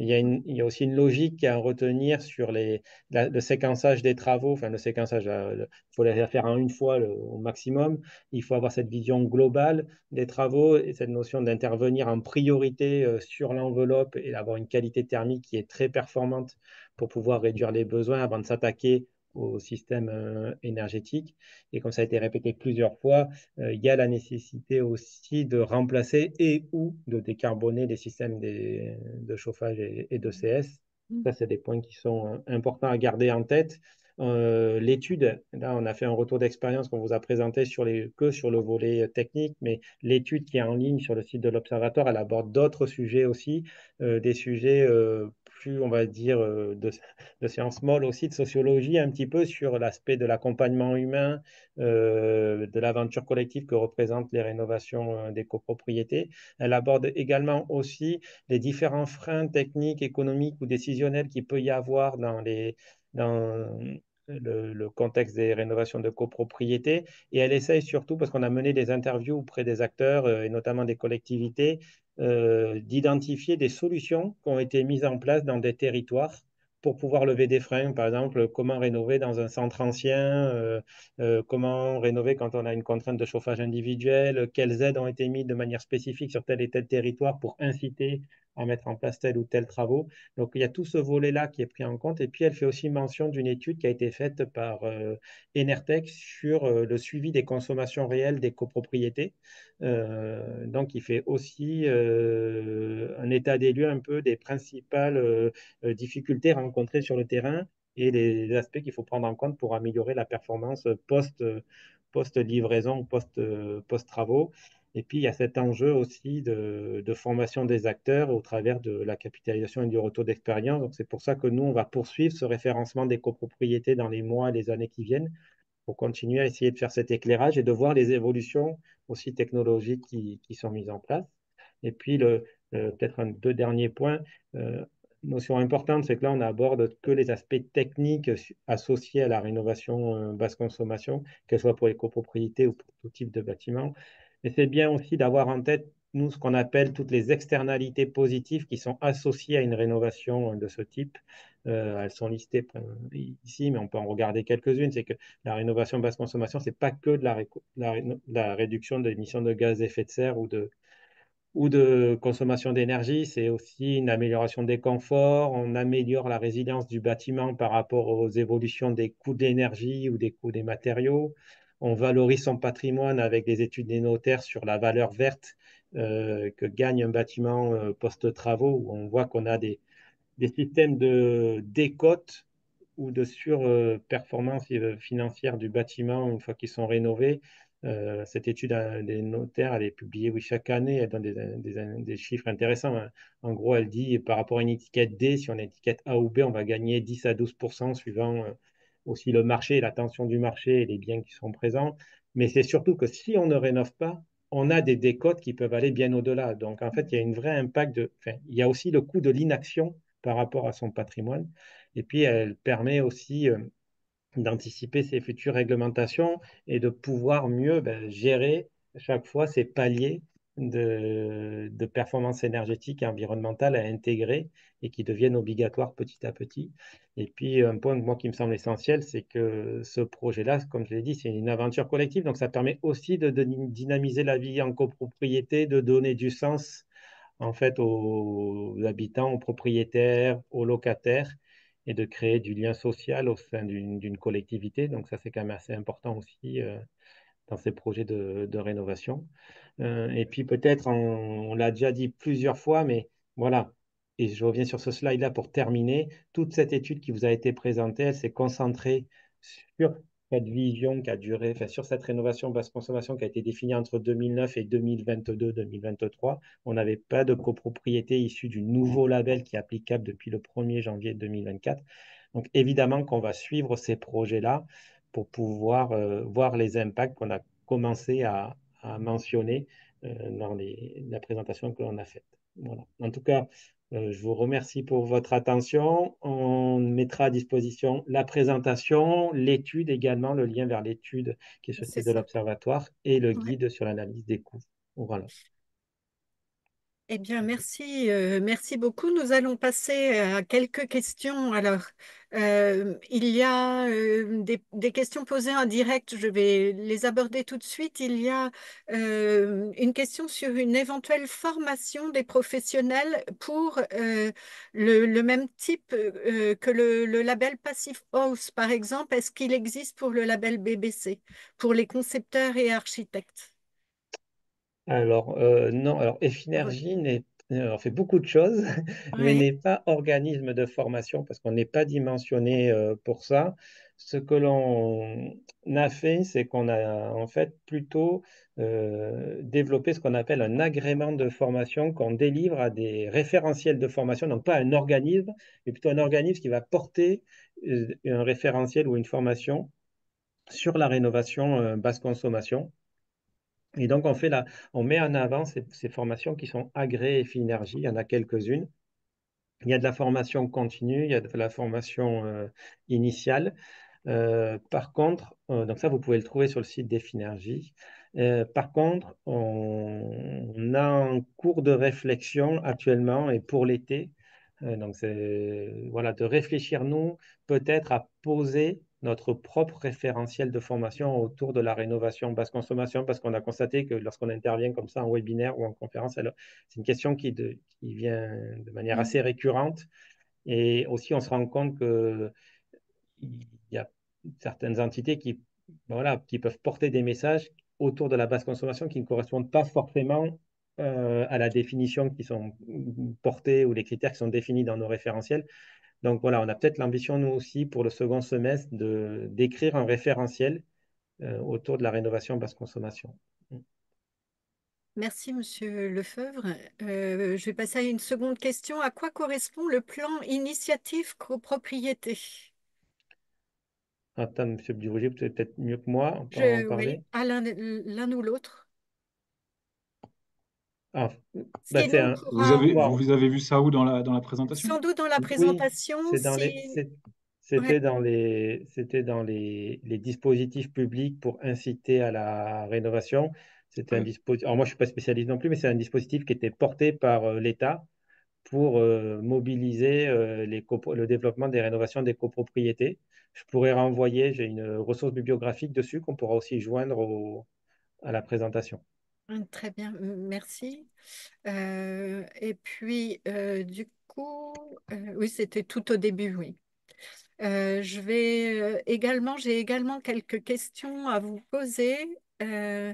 Il y a aussi une logique à retenir sur le séquençage des travaux, enfin le séquençage, il faut les faire en une fois au maximum. Il faut avoir cette vision globale des travaux et cette notion d'intervenir en priorité sur l'enveloppe et avoir une qualité thermique qui est très performante pour pouvoir réduire les besoins avant de s'attaquer au système énergétique. Et comme ça a été répété plusieurs fois, il y a la nécessité aussi de remplacer et ou de décarboner les systèmes de chauffage et de CS. Ça, c'est des points qui sont importants à garder en tête. L'étude, là, on a fait un retour d'expérience qu'on vous a présenté que sur le volet technique, mais l'étude qui est en ligne sur le site de l'Observatoire, elle aborde d'autres sujets aussi, des sujets plus, on va dire, de sciences molles aussi, de sociologie, un petit peu sur l'aspect de l'accompagnement humain, de l'aventure collective que représentent les rénovations des copropriétés. Elle aborde également aussi les différents freins techniques, économiques ou décisionnels qu'il peut y avoir dans le contexte des rénovations de copropriété. Et elle essaye surtout, parce qu'on a mené des interviews auprès des acteurs et notamment des collectivités, d'identifier des solutions qui ont été mises en place dans des territoires pour pouvoir lever des freins. Par exemple, comment rénover dans un centre ancien, comment rénover quand on a une contrainte de chauffage individuel, quelles aides ont été mises de manière spécifique sur tel et tel territoire pour inciter à mettre en place tel ou tel travaux. Donc, il y a tout ce volet-là qui est pris en compte. Et puis, elle fait aussi mention d'une étude qui a été faite par Enertech sur le suivi des consommations réelles des copropriétés. Donc, il fait aussi un état des lieux un peu des principales difficultés rencontrées sur le terrain et les aspects qu'il faut prendre en compte pour améliorer la performance post-livraison, post-travaux. Et puis, il y a cet enjeu aussi de formation des acteurs au travers de la capitalisation et du retour d'expérience. Donc, c'est pour ça que nous, on va poursuivre ce référencement des copropriétés dans les mois et les années qui viennent pour continuer à essayer de faire cet éclairage et de voir les évolutions aussi technologiques qui sont mises en place. Et puis, peut-être deux derniers points. Notion importante, c'est que là, on n'aborde que les aspects techniques associés à la rénovation basse consommation, qu'elle soit pour les copropriétés ou pour tout type de bâtiment. Mais c'est bien aussi d'avoir en tête, nous, ce qu'on appelle toutes les externalités positives qui sont associées à une rénovation de ce type. Elles sont listées ici, mais on peut en regarder quelques-unes. C'est que la rénovation basse consommation, c'est pas que de la réduction de l'émission de gaz à effet de serre ou de consommation d'énergie, c'est aussi une amélioration des conforts, on améliore la résilience du bâtiment par rapport aux évolutions des coûts d'énergie ou des coûts des matériaux, on valorise son patrimoine avec des études des notaires sur la valeur verte que gagne un bâtiment post-travaux, où on voit qu'on a des systèmes de décote ou de surperformance financière du bâtiment une fois qu'ils sont rénovés. Cette étude des notaires, elle est publiée oui, chaque année, elle donne des chiffres intéressants, hein. En gros, elle dit par rapport à une étiquette D, si on a une étiquette A ou B, on va gagner 10 à 12 suivant aussi le marché, la tension du marché et les biens qui sont présents. Mais c'est surtout que si on ne rénove pas, on a des décotes qui peuvent aller bien au-delà. Donc, en fait, il y a un vrai impact enfin, il y a aussi le coût de l'inaction par rapport à son patrimoine. Et puis, elle permet aussi d'anticiper ces futures réglementations et de pouvoir mieux gérer chaque fois ces paliers de performance énergétique et environnementale à intégrer et qui deviennent obligatoires petit à petit. Et puis, un point moi, qui me semble essentiel, c'est que ce projet-là, comme je l'ai dit, c'est une aventure collective, donc ça permet aussi de dynamiser la vie en copropriété, de donner du sens en fait aux habitants, aux propriétaires, aux locataires et de créer du lien social au sein d'une collectivité. Donc ça, c'est quand même assez important aussi dans ces projets de rénovation. Et puis peut-être, on l'a déjà dit plusieurs fois, mais voilà, et je reviens sur ce slide-là pour terminer, toute cette étude qui vous a été présentée, elle s'est concentrée sur cette vision qui a duré, enfin, sur cette rénovation basse consommation qui a été définie entre 2009 et 2022-2023. On n'avait pas de copropriété issue du nouveau label qui est applicable depuis le 1er janvier 2024. Donc évidemment qu'on va suivre ces projets-là pour pouvoir voir les impacts qu'on a commencé à mentionner dans la présentation que l'on a faite. Voilà. En tout cas, je vous remercie pour votre attention. On mettra à disposition la présentation, l'étude également, le lien vers l'étude qui est sur le C'est site de ça. l'Observatoire et le Ouais. guide sur l'analyse des coûts. Voilà. Eh bien, merci beaucoup. Nous allons passer à quelques questions. Alors, il y a des questions posées en direct. Je vais les aborder tout de suite. Il y a une question sur une éventuelle formation des professionnels pour le même type que le label Passive House, par exemple. Est-ce qu'il existe pour le label BBC, pour les concepteurs et architectes? Alors, non, alors Effinergie fait beaucoup de choses, mais Oui. n'est pas organisme de formation parce qu'on n'est pas dimensionné pour ça. ce que l'on a fait, c'est qu'on a en fait plutôt développé ce qu'on appelle un agrément de formation qu'on délivre à des référentiels de formation, donc pas un organisme, mais plutôt un organisme qui va porter un référentiel ou une formation sur la rénovation basse consommation. Et donc, on met en avant ces formations qui sont agréées Finergie. Il y en a quelques-unes. Il y a de la formation continue, il y a de la formation initiale. Par contre, donc ça, vous pouvez le trouver sur le site des Finergie. Par contre, on a un cours de réflexion actuellement et pour l'été. Donc, c'est voilà, de réfléchir, nous, peut-être à poser notre propre référentiel de formation autour de la rénovation basse consommation, parce qu'on a constaté que lorsqu'on intervient comme ça en webinaire ou en conférence, c'est une question qui vient de manière Mm. assez récurrente. Et aussi, on se rend compte qu'il y a certaines entités voilà, qui peuvent porter des messages autour de la basse consommation qui ne correspondent pas forcément à la définition qui sont portées ou les critères qui sont définis dans nos référentiels. Donc voilà, on a peut-être l'ambition, nous aussi, pour le second semestre, d'écrire un référentiel autour de la rénovation basse consommation. Merci, Monsieur Lefebvre. Je vais passer à une seconde question. À quoi correspond le plan initiative copropriété? Attends, Monsieur Durouget, vous savez peut-être mieux que moi en Oui, parler. à l'un ou l'autre. Ah, bah, c'est Sinon, on un... pourra Wow. Vous avez vu ça où dans la présentation? sans doute dans la Oui, présentation, c'est dans les, si... c'est- Ouais, c'était dans les dispositifs publics pour inciter à la rénovation. C'était un ouais, dispositif. Alors moi, je suis pas spécialiste non plus, mais c'est un dispositif qui était porté par l'État pour mobiliser le développement des rénovations des copropriétés. Je pourrais renvoyer, j'ai une ressource bibliographique dessus qu'on pourra aussi joindre à la présentation. très bien, merci. Et puis, du coup, oui, c'était tout au début, oui. J'ai également quelques questions à vous poser. Euh,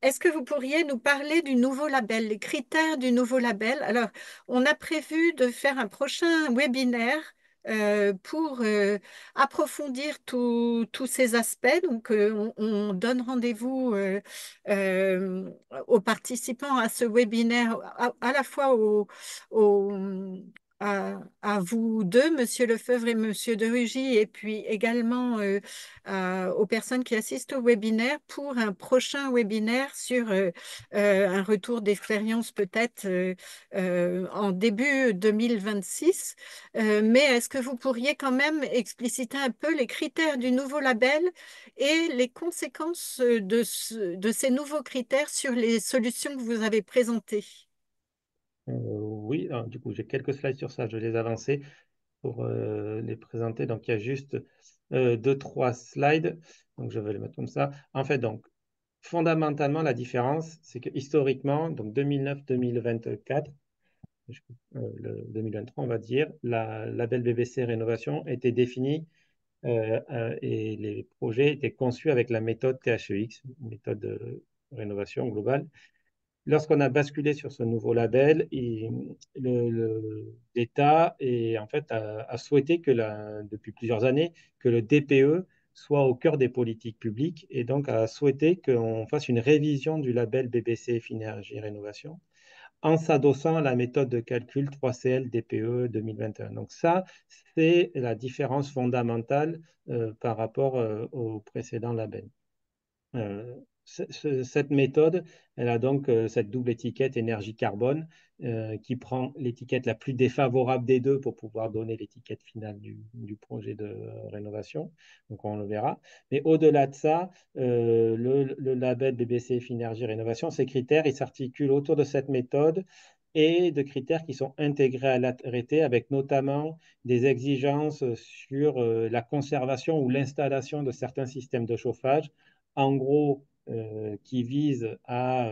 Est-ce que vous pourriez nous parler du nouveau label, les critères du nouveau label? Alors, on a prévu de faire un prochain webinaire pour approfondir tous ces aspects. Donc, on donne rendez-vous euh, aux participants à ce webinaire, à la fois au- à vous deux, Monsieur Lefebvre et Monsieur de Rugy, et puis également aux personnes qui assistent au webinaire pour un prochain webinaire sur un retour d'expérience peut-être en début 2026. Mais est-ce que vous pourriez quand même expliciter un peu les critères du nouveau label et les conséquences de ces nouveaux critères sur les solutions que vous avez présentées? Oui, alors, du coup, j'ai quelques slides sur ça, je vais les avancer pour les présenter. Donc, il y a juste deux, trois slides. Donc, je vais les mettre comme ça. En fait, donc, fondamentalement, la différence, c'est que historiquement, donc 2009-2024, le 2023, on va dire, la label BBC Rénovation était défini et les projets étaient conçus avec la méthode THEX, méthode de rénovation globale. Lorsqu'on a basculé sur ce nouveau label, l'État en fait, a souhaité depuis plusieurs années que le DPE soit au cœur des politiques publiques et donc a souhaité qu'on fasse une révision du label BBC Énergie Rénovation en s'adossant à la méthode de calcul 3CL DPE 2021. Donc ça, c'est la différence fondamentale par rapport au précédent label. Euh, cette méthode, elle a donc cette double étiquette énergie-carbone qui prend l'étiquette la plus défavorable des deux pour pouvoir donner l'étiquette finale du projet de rénovation. Donc on le verra. Mais au-delà de ça, le label BBC Finergie Rénovation, ces critères, ils s'articulent autour de cette méthode et de critères qui sont intégrés à l'arrêté avec notamment des exigences sur la conservation ou l'installation de certains systèmes de chauffage en gros, qui vise à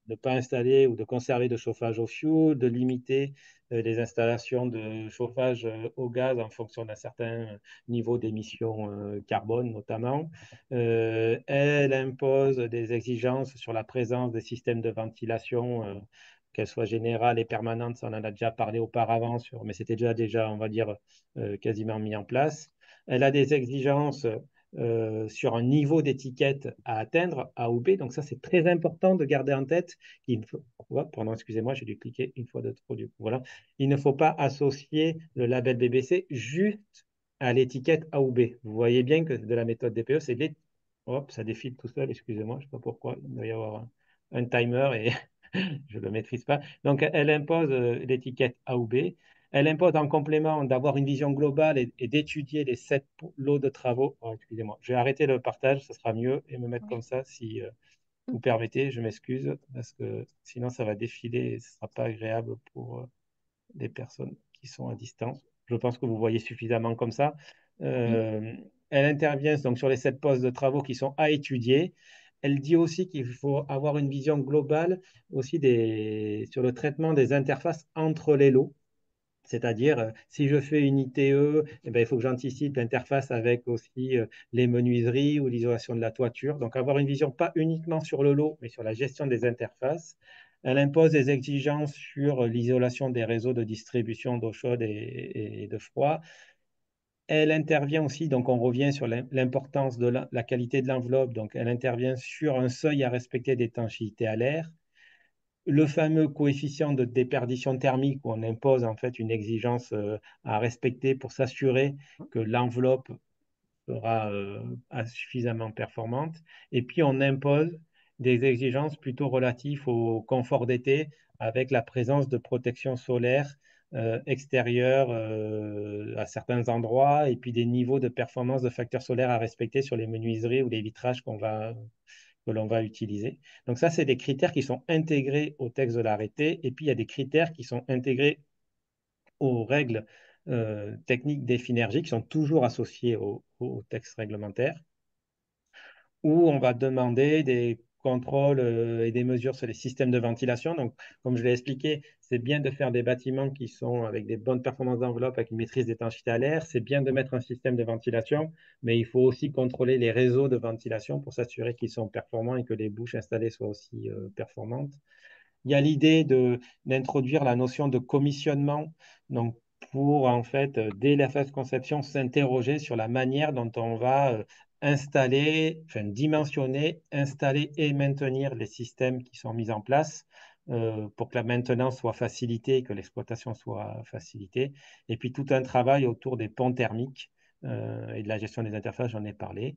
ne pas installer ou de conserver de chauffage au fioul, de limiter les installations de chauffage au gaz en fonction d'un certain niveau d'émissions carbone notamment. Elle impose des exigences sur la présence des systèmes de ventilation qu'elle soit générale et permanente, ça on en a déjà parlé auparavant, mais c'était déjà, on va dire, quasiment mis en place. Elle a des exigences sur un niveau d'étiquette à atteindre, A ou B. Donc ça, c'est très important de garder en tête qu'il faut... Oh, pardon, excusez-moi, j'ai dû cliquer une fois de trop du coup. Voilà. Il ne faut pas associer le label BBC juste à l'étiquette A ou B. Vous voyez bien que de la méthode DPE, c'est hop, ça défile tout seul, excusez-moi, je ne sais pas pourquoi. Il doit y avoir un timer et je ne le maîtrise pas. Donc, elle impose l'étiquette A ou B. Elle impose en complément d'avoir une vision globale et d'étudier les 7 lots de travaux. Oh, excusez-moi, je vais arrêter le partage, ce sera mieux, et me mettre comme Oui. ça si vous permettez. Je m'excuse, parce que sinon ça va défiler et ce ne sera pas agréable pour des personnes qui sont à distance. Je pense que vous voyez suffisamment comme ça. Oui. Euh, Elle intervient donc sur les 7 postes de travaux qui sont à étudier. Elle dit aussi qu'il faut avoir une vision globale aussi sur le traitement des interfaces entre les lots. C'est-à-dire, si je fais une ITE, eh ben, il faut que j'anticipe l'interface avec aussi les menuiseries ou l'isolation de la toiture. Donc, avoir une vision pas uniquement sur le lot, mais sur la gestion des interfaces. Elle impose des exigences sur l'isolation des réseaux de distribution d'eau chaude et de froid. Elle intervient aussi, donc on revient sur l'importance de la qualité de l'enveloppe. Donc, elle intervient sur un seuil à respecter d'étanchéité à l'air, le fameux coefficient de déperdition thermique où on impose en fait une exigence à respecter pour s'assurer que l'enveloppe sera suffisamment performante. Et puis on impose des exigences plutôt relatives au confort d'été avec la présence de protection solaire extérieure à certains endroits et puis des niveaux de performance de facteurs solaires à respecter sur les menuiseries ou les vitrages que l'on va utiliser. Donc ça, c'est des critères qui sont intégrés au texte de l'arrêté. Et puis, il y a des critères qui sont intégrés aux règles techniques d'Effinergie qui sont toujours associées au texte réglementaire, où on va demander des contrôles et des mesures sur les systèmes de ventilation. Donc, comme je l'ai expliqué, c'est bien de faire des bâtiments qui sont avec des bonnes performances d'enveloppe, avec une maîtrise d'étanchéité à l'air. C'est bien de mettre un système de ventilation, mais il faut aussi contrôler les réseaux de ventilation pour s'assurer qu'ils sont performants et que les bouches installées soient aussi performantes. Il y a l'idée d'introduire la notion de commissionnement, donc pour en fait, dès la phase conception, s'interroger sur la manière dont on va installer, enfin dimensionner, installer et maintenir les systèmes qui sont mis en place pour que la maintenance soit facilitée et que l'exploitation soit facilitée. Et puis tout un travail autour des ponts thermiques et de la gestion des interfaces, j'en ai parlé.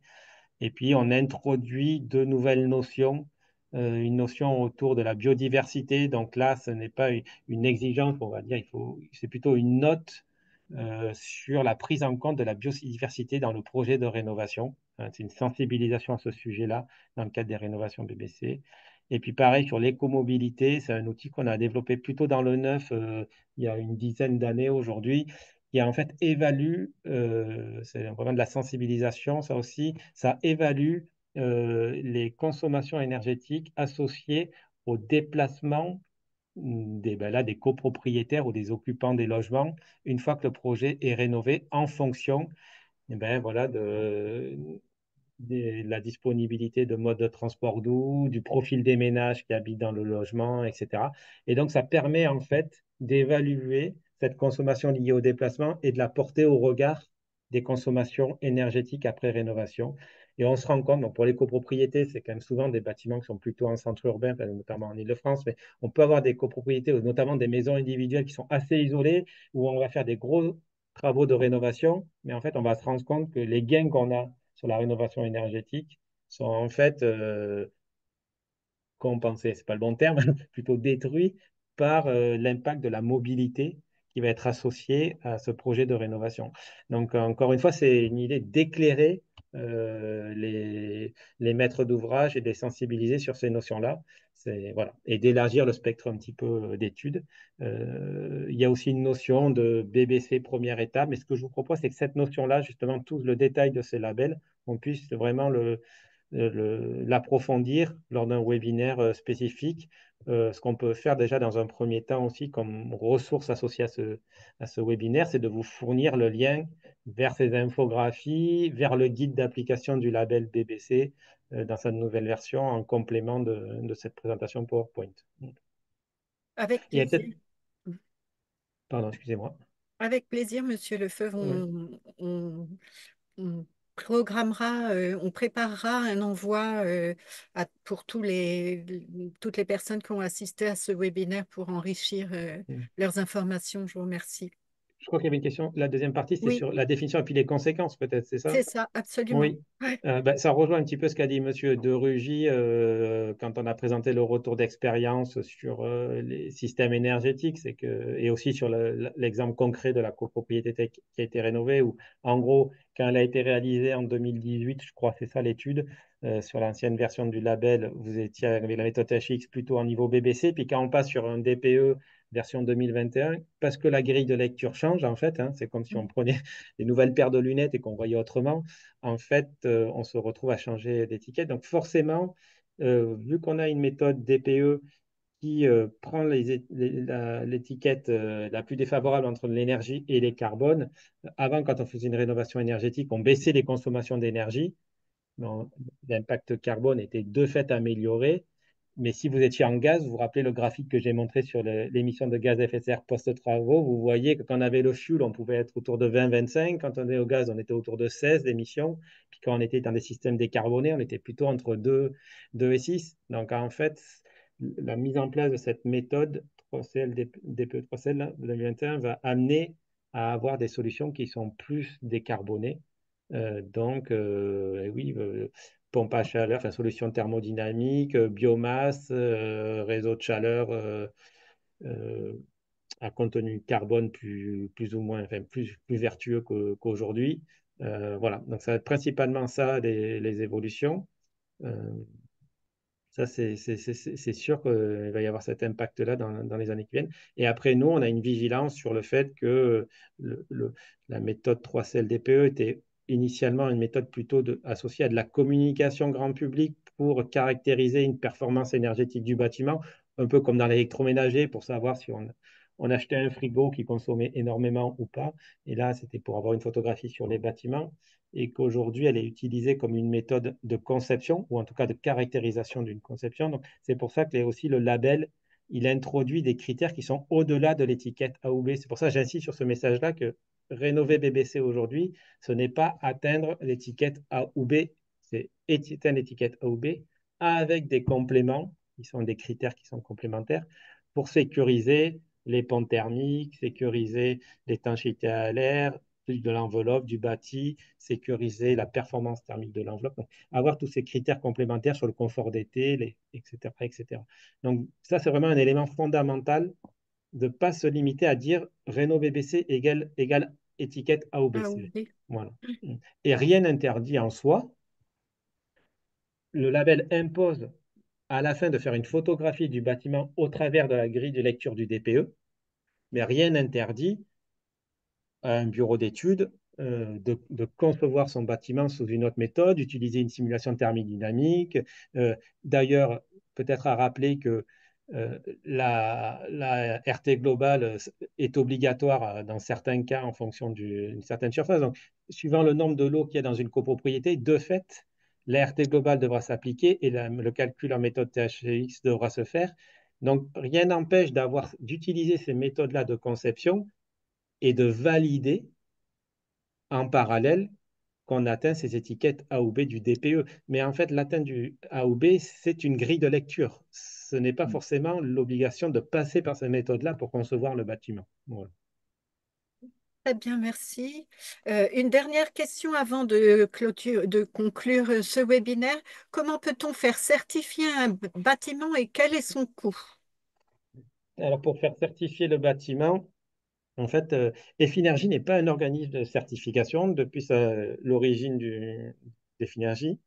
Et puis, on introduit de nouvelles notions, une notion autour de la biodiversité. Donc là, ce n'est pas une exigence, on va dire, c'est plutôt une note sur la prise en compte de la biodiversité dans le projet de rénovation. Hein, c'est une sensibilisation à ce sujet-là dans le cadre des rénovations BBC. Et puis pareil, sur l'écomobilité, c'est un outil qu'on a développé plutôt dans le neuf il y a une dizaine d'années aujourd'hui, qui en fait évalue, c'est vraiment de la sensibilisation, ça aussi, ça évalue les consommations énergétiques associées au déplacement des copropriétaires ou des occupants des logements une fois que le projet est rénové en fonction voilà, de la disponibilité de modes de transport doux, du profil des ménages qui habitent dans le logement, etc. Et donc, ça permet en fait d'évaluer cette consommation liée au déplacement et de la porter au regard des consommations énergétiques après rénovation. Et on se rend compte, donc pour les copropriétés, c'est quand même souvent des bâtiments qui sont plutôt en centre urbain, notamment en Île-de-France, mais on peut avoir des copropriétés, notamment des maisons individuelles qui sont assez isolées, où on va faire des gros travaux de rénovation, mais en fait, on va se rendre compte que les gains qu'on a sur la rénovation énergétique sont en fait compensés, c'est pas le bon terme, plutôt détruits par l'impact de la mobilité qui va être associé à ce projet de rénovation. Donc, encore une fois, c'est une idée d'éclairer les maîtres d'ouvrage et de les sensibiliser sur ces notions-là. Voilà. Et d'élargir le spectre un petit peu d'études. Il y a aussi une notion de BBC première étape, mais ce que je vous propose, c'est que cette notion-là, justement, tout le détail de ces labels, on puisse vraiment l'approfondir lors d'un webinaire spécifique. Ce qu'on peut faire déjà dans un premier temps aussi comme ressource associée à ce webinaire, c'est de vous fournir le lien vers ces infographies, vers le guide d'application du label BBC dans sa nouvelle version en complément de cette présentation PowerPoint. Avec Il y a peut-être, plaisir. pardon, excusez-moi. Avec plaisir, Monsieur Lefebvre, Oui. on programmera, on préparera un envoi pour toutes les personnes qui ont assisté à ce webinaire pour enrichir leurs informations. Je vous remercie. Je crois qu'il y avait une question. La deuxième partie, c'était Oui, sur la définition et puis les conséquences, peut-être, c'est ça? c'est ça, absolument. Oui, Ouais. Ça rejoint un petit peu ce qu'a dit Monsieur De Rugy quand on a présenté le retour d'expérience sur les systèmes énergétiques, c'est que, et aussi sur l'exemple concret de la copropriété qui a été rénovée, où en gros, quand elle a été réalisée en 2018, je crois que c'est ça l'étude, sur l'ancienne version du label, vous étiez avec la méthode THX plutôt en niveau BBC, puis quand on passe sur un DPE version 2021, parce que la grille de lecture change en fait, hein, c'est comme si on prenait des nouvelles paires de lunettes et qu'on voyait autrement en fait, on se retrouve à changer d'étiquette. Donc forcément, vu qu'on a une méthode DPE qui prend l'étiquette la plus défavorable entre l'énergie et les carbones, avant, quand on faisait une rénovation énergétique, on baissait les consommations d'énergie. L'impact carbone était de fait amélioré. Mais si vous étiez en gaz, vous vous rappelez le graphique que j'ai montré sur l'émission de gaz à effet de serre post-travaux, vous voyez que quand on avait le fuel, on pouvait être autour de 20-25. Quand on est au gaz, on était autour de 16 d'émissions. Puis quand on était dans des systèmes décarbonés, on était plutôt entre 2 et 6. Donc en fait, la mise en place de cette méthode 3CL, DPE 3CL là, de 2021 va amener à avoir des solutions qui sont plus décarbonées. Oui, pompe à chaleur, enfin, solution thermodynamique, biomasse, réseau de chaleur euh, à contenu carbone plus ou moins, enfin, plus vertueux qu'aujourd'hui. Voilà, donc ça va être principalement ça, les évolutions. Euh, Ça, c'est sûr qu'il va y avoir cet impact-là dans les années qui viennent. Et après, nous, on a une vigilance sur le fait que le- le- la méthode 3CLDPE était initialement une méthode plutôt associée à de la communication grand public pour caractériser une performance énergétique du bâtiment, un peu comme dans l'électroménager, pour savoir si on achetait un frigo qui consommait énormément ou pas. Et là, c'était pour avoir une photographie sur les bâtiments et qu'aujourd'hui, elle est utilisée comme une méthode de conception, ou en tout cas de caractérisation d'une conception. Donc, c'est pour ça que aussi le label, il introduit des critères qui sont au-delà de l'étiquette A ou B. C'est pour ça que j'insiste sur ce message-là que rénover BBC aujourd'hui, ce n'est pas atteindre l'étiquette A ou B, c'est atteindre l'étiquette A ou B avec des compléments, qui sont des critères qui sont complémentaires, pour sécuriser les pentes thermiques, sécuriser l'étanchéité à l'air, de l'enveloppe, du bâti, sécuriser la performance thermique de l'enveloppe. Donc, avoir tous ces critères complémentaires sur le confort d'été, etc., etc. Donc, ça, c'est vraiment un élément fondamental de ne pas se limiter à dire Renault BBC égale étiquette A ou B. Ah, oui. Voilà. Et rien n'interdit en soi. Le label impose à la fin de faire une photographie du bâtiment au travers de la grille de lecture du DPE, mais rien n'interdit à un bureau d'études de concevoir son bâtiment sous une autre méthode, d'utiliser une simulation thermique dynamique. D'ailleurs, peut-être à rappeler que la RT globale est obligatoire dans certains cas en fonction d'une certaine surface. Donc, suivant le nombre de lots qu'il y a dans une copropriété, de fait, la RT globale devra s'appliquer et le calcul en méthode THX devra se faire. Donc, rien n'empêche d'utiliser ces méthodes-là de conception et de valider en parallèle qu'on atteint ces étiquettes A ou B du DPE. Mais en fait, l'atteinte du A ou B, c'est une grille de lecture. Ce n'est pas forcément l'obligation de passer par ces méthodes-là pour concevoir le bâtiment. Voilà. Très bien, merci. Une dernière question avant de conclure ce webinaire. Comment peut-on faire certifier un bâtiment et quel est son coût? Alors, pour faire certifier le bâtiment, en fait, Efinergie n'est pas un organisme de certification depuis l'origine d'Efinergie.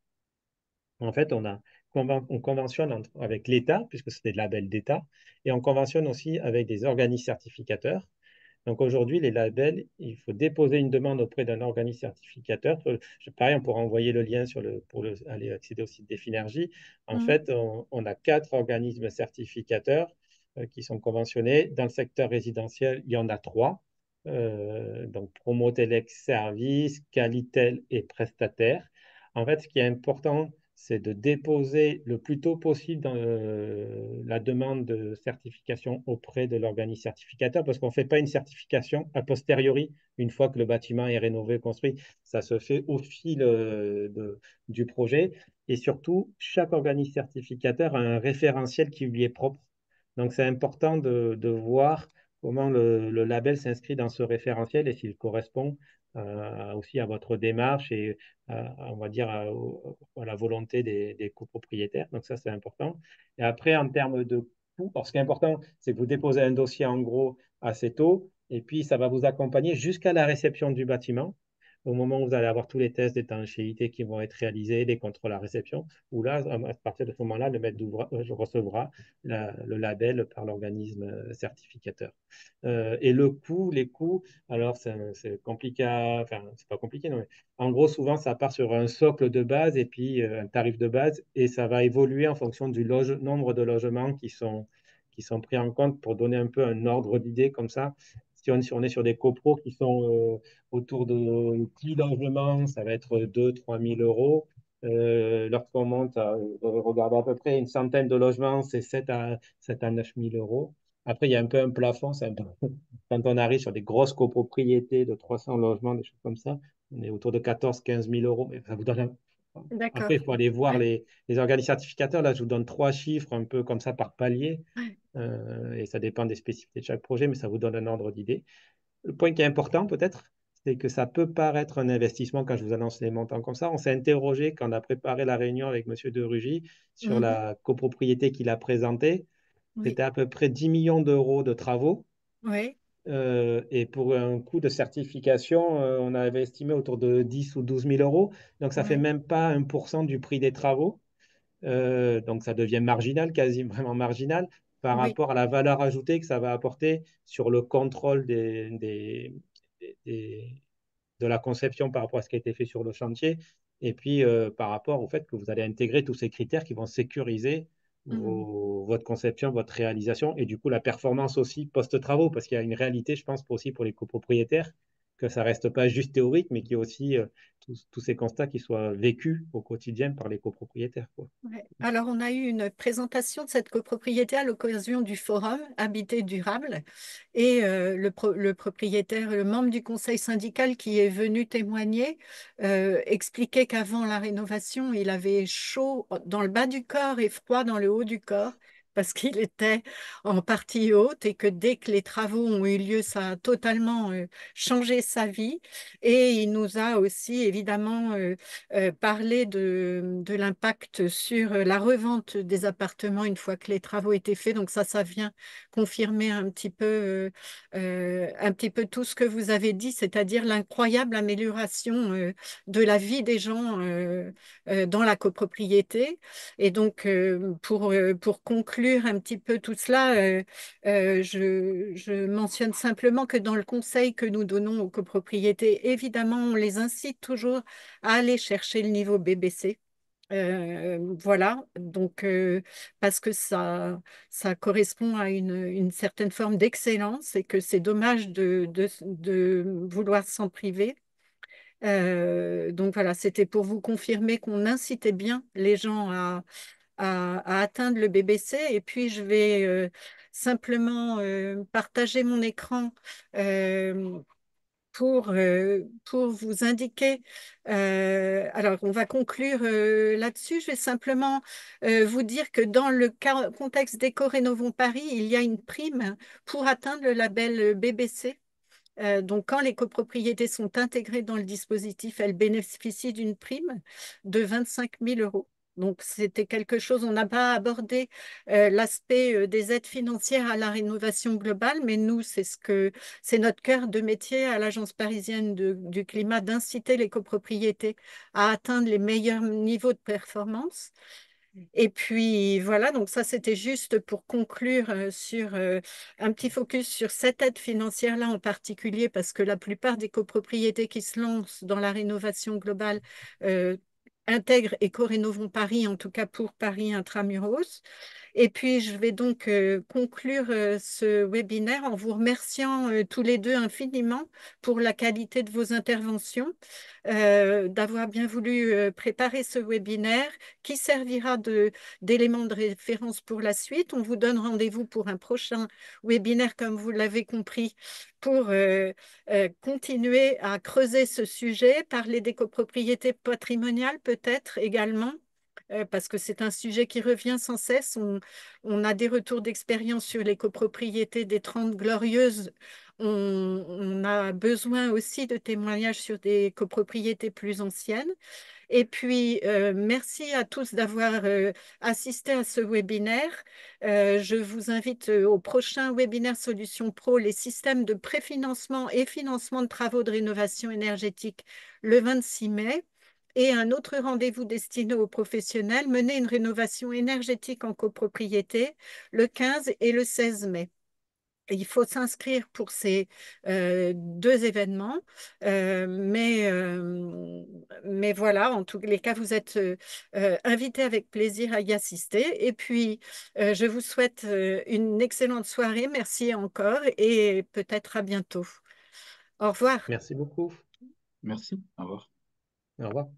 En fait, on conventionne avec l'État, puisque c'est des labels d'État, et on conventionne aussi avec des organismes certificateurs. Donc aujourd'hui, les labels, il faut déposer une demande auprès d'un organisme certificateur. Pareil, on pourra envoyer le lien pour aller accéder au site d'Efinergie. En Mhm. fait, on a 4 organismes certificateurs qui sont conventionnés. Dans le secteur résidentiel, il y en a 3. Donc Promotelex Service, Qualitel et Prestataire. En fait, ce qui est important, c'est de déposer le plus tôt possible dans la demande de certification auprès de l'organisme certificateur, parce qu'on ne fait pas une certification a posteriori, une fois que le bâtiment est rénové, construit. Ça se fait au fil du projet. Et surtout, chaque organisme certificateur a un référentiel qui lui est propre. Donc, c'est important de voir comment le label s'inscrit dans ce référentiel et s'il correspond aussi à votre démarche et on va dire, à la volonté des copropriétaires. Donc ça, c'est important. Et après, en termes de coût, alors ce qui est important, c'est que vous déposez un dossier en gros assez tôt, et puis ça va vous accompagner jusqu'à la réception du bâtiment, au moment où vous allez avoir tous les tests d'étanchéité qui vont être réalisés, les contrôles à réception, où là, à partir de ce moment-là, le maître d'ouvrage recevra le label par l'organisme certificateur. Et le coût, les coûts, alors c'est compliqué, enfin, c'est pas compliqué, non, mais en gros, souvent, ça part sur un socle de base et puis un tarif de base, et ça va évoluer en fonction du nombre de logements qui sont pris en compte pour donner un peu un ordre d'idée comme ça. Si on est sur des copros qui sont autour de 10 logements, ça va être 2 000 à 3 000 euros. Lorsqu'on monte à regarder à peu près une centaine de logements, c'est 7 à 9 000 euros. Après, il y a un peu un plafond. Quand on arrive sur des grosses copropriétés de 300 logements, des choses comme ça, on est autour de 14 à 15 000 euros. Mais ça vous donne D'accord. Après, il faut aller voir Ouais. les organismes certificateurs. Là, je vous donne trois chiffres un peu comme ça par palier. Ouais. Et ça dépend des spécificités de chaque projet, mais ça vous donne un ordre d'idée. Le point qui est important peut-être, c'est que ça peut paraître un investissement quand je vous annonce les montants comme ça. On s'est interrogé quand on a préparé la réunion avec M. De Rugy sur Mhm. la copropriété qu'il a présentée. Oui. C'était à peu près 10 millions d'euros de travaux. Oui. Et pour un coût de certification, on avait estimé autour de 10 ou 12 000 euros. Donc, ça fait Oui. même pas 1% du prix des travaux. Donc, ça devient marginal, quasi vraiment marginal, par Oui. rapport à la valeur ajoutée que ça va apporter sur le contrôle de la conception par rapport à ce qui a été fait sur le chantier. Et puis, par rapport au fait que vous allez intégrer tous ces critères qui vont sécuriser Mhm. votre conception, votre réalisation et du coup la performance aussi post-travaux, parce qu'il y a une réalité, je pense, aussi pour les copropriétaires, que ça reste pas juste théorique, mais qu'il y a aussi tous ces constats qui soient vécus au quotidien par les copropriétaires, quoi. Ouais. Alors, on a eu une présentation de cette copropriété à l'occasion du forum Habiter durable et le propriétaire, le membre du conseil syndical qui est venu témoigner, expliquait qu'avant la rénovation, il avait chaud dans le bas du corps et froid dans le haut du corps parce qu'il était en partie haute et que dès que les travaux ont eu lieu, ça a totalement changé sa vie. Et il nous a aussi évidemment parler de l'impact sur la revente des appartements une fois que les travaux étaient faits. Donc ça vient confirmer un petit peu tout ce que vous avez dit, c'est-à-dire l'incroyable amélioration de la vie des gens dans la copropriété. Et donc, pour conclure un petit peu tout cela, je mentionne simplement que dans le conseil que nous donnons aux copropriétés, évidemment, on les incite toujours à aller chercher le niveau BBC. Voilà, donc parce que ça correspond à une certaine forme d'excellence et que c'est dommage de vouloir s'en priver. Donc voilà, c'était pour vous confirmer qu'on incitait bien les gens à atteindre le BBC. Et puis, je vais simplement partager mon écran. euh, pour vous indiquer, alors on va conclure là-dessus. Je vais simplement vous dire que dans le contexte d'Éco-Rénovons Paris, il y a une prime pour atteindre le label BBC. Donc, quand les copropriétés sont intégrées dans le dispositif, elles bénéficient d'une prime de 25 000 euros. Donc, c'était quelque chose, on n'a pas abordé l'aspect des aides financières à la rénovation globale, mais nous, c'est notre cœur de métier à l'Agence parisienne du climat d'inciter les copropriétés à atteindre les meilleurs niveaux de performance. Et puis voilà, donc ça c'était juste pour conclure sur un petit focus sur cette aide financière-là en particulier, parce que la plupart des copropriétés qui se lancent dans la rénovation globale intègrent Éco-Rénovons Paris, en tout cas pour Paris Intramuros. Et puis, je vais donc conclure ce webinaire en vous remerciant tous les deux infiniment pour la qualité de vos interventions, d'avoir bien voulu préparer ce webinaire qui servira d'élément de référence pour la suite. On vous donne rendez-vous pour un prochain webinaire, comme vous l'avez compris, pour continuer à creuser ce sujet, parler des copropriétés patrimoniales peut-être également, parce que c'est un sujet qui revient sans cesse. On a des retours d'expérience sur les copropriétés des 30 glorieuses. On a besoin aussi de témoignages sur des copropriétés plus anciennes. Et puis, merci à tous d'avoir assisté à ce webinaire. Je vous invite au prochain webinaire Solutions Pro, les systèmes de préfinancement et financement de travaux de rénovation énergétique le 26 mai. Et un autre rendez-vous destiné aux professionnels, mener une rénovation énergétique en copropriété le 15 et le 16 mai. Il faut s'inscrire pour ces deux événements, mais voilà, en tous les cas, vous êtes invités avec plaisir à y assister. Et puis, je vous souhaite une excellente soirée. Merci encore et peut-être à bientôt. Au revoir. Merci beaucoup. Merci. Au revoir. Au revoir.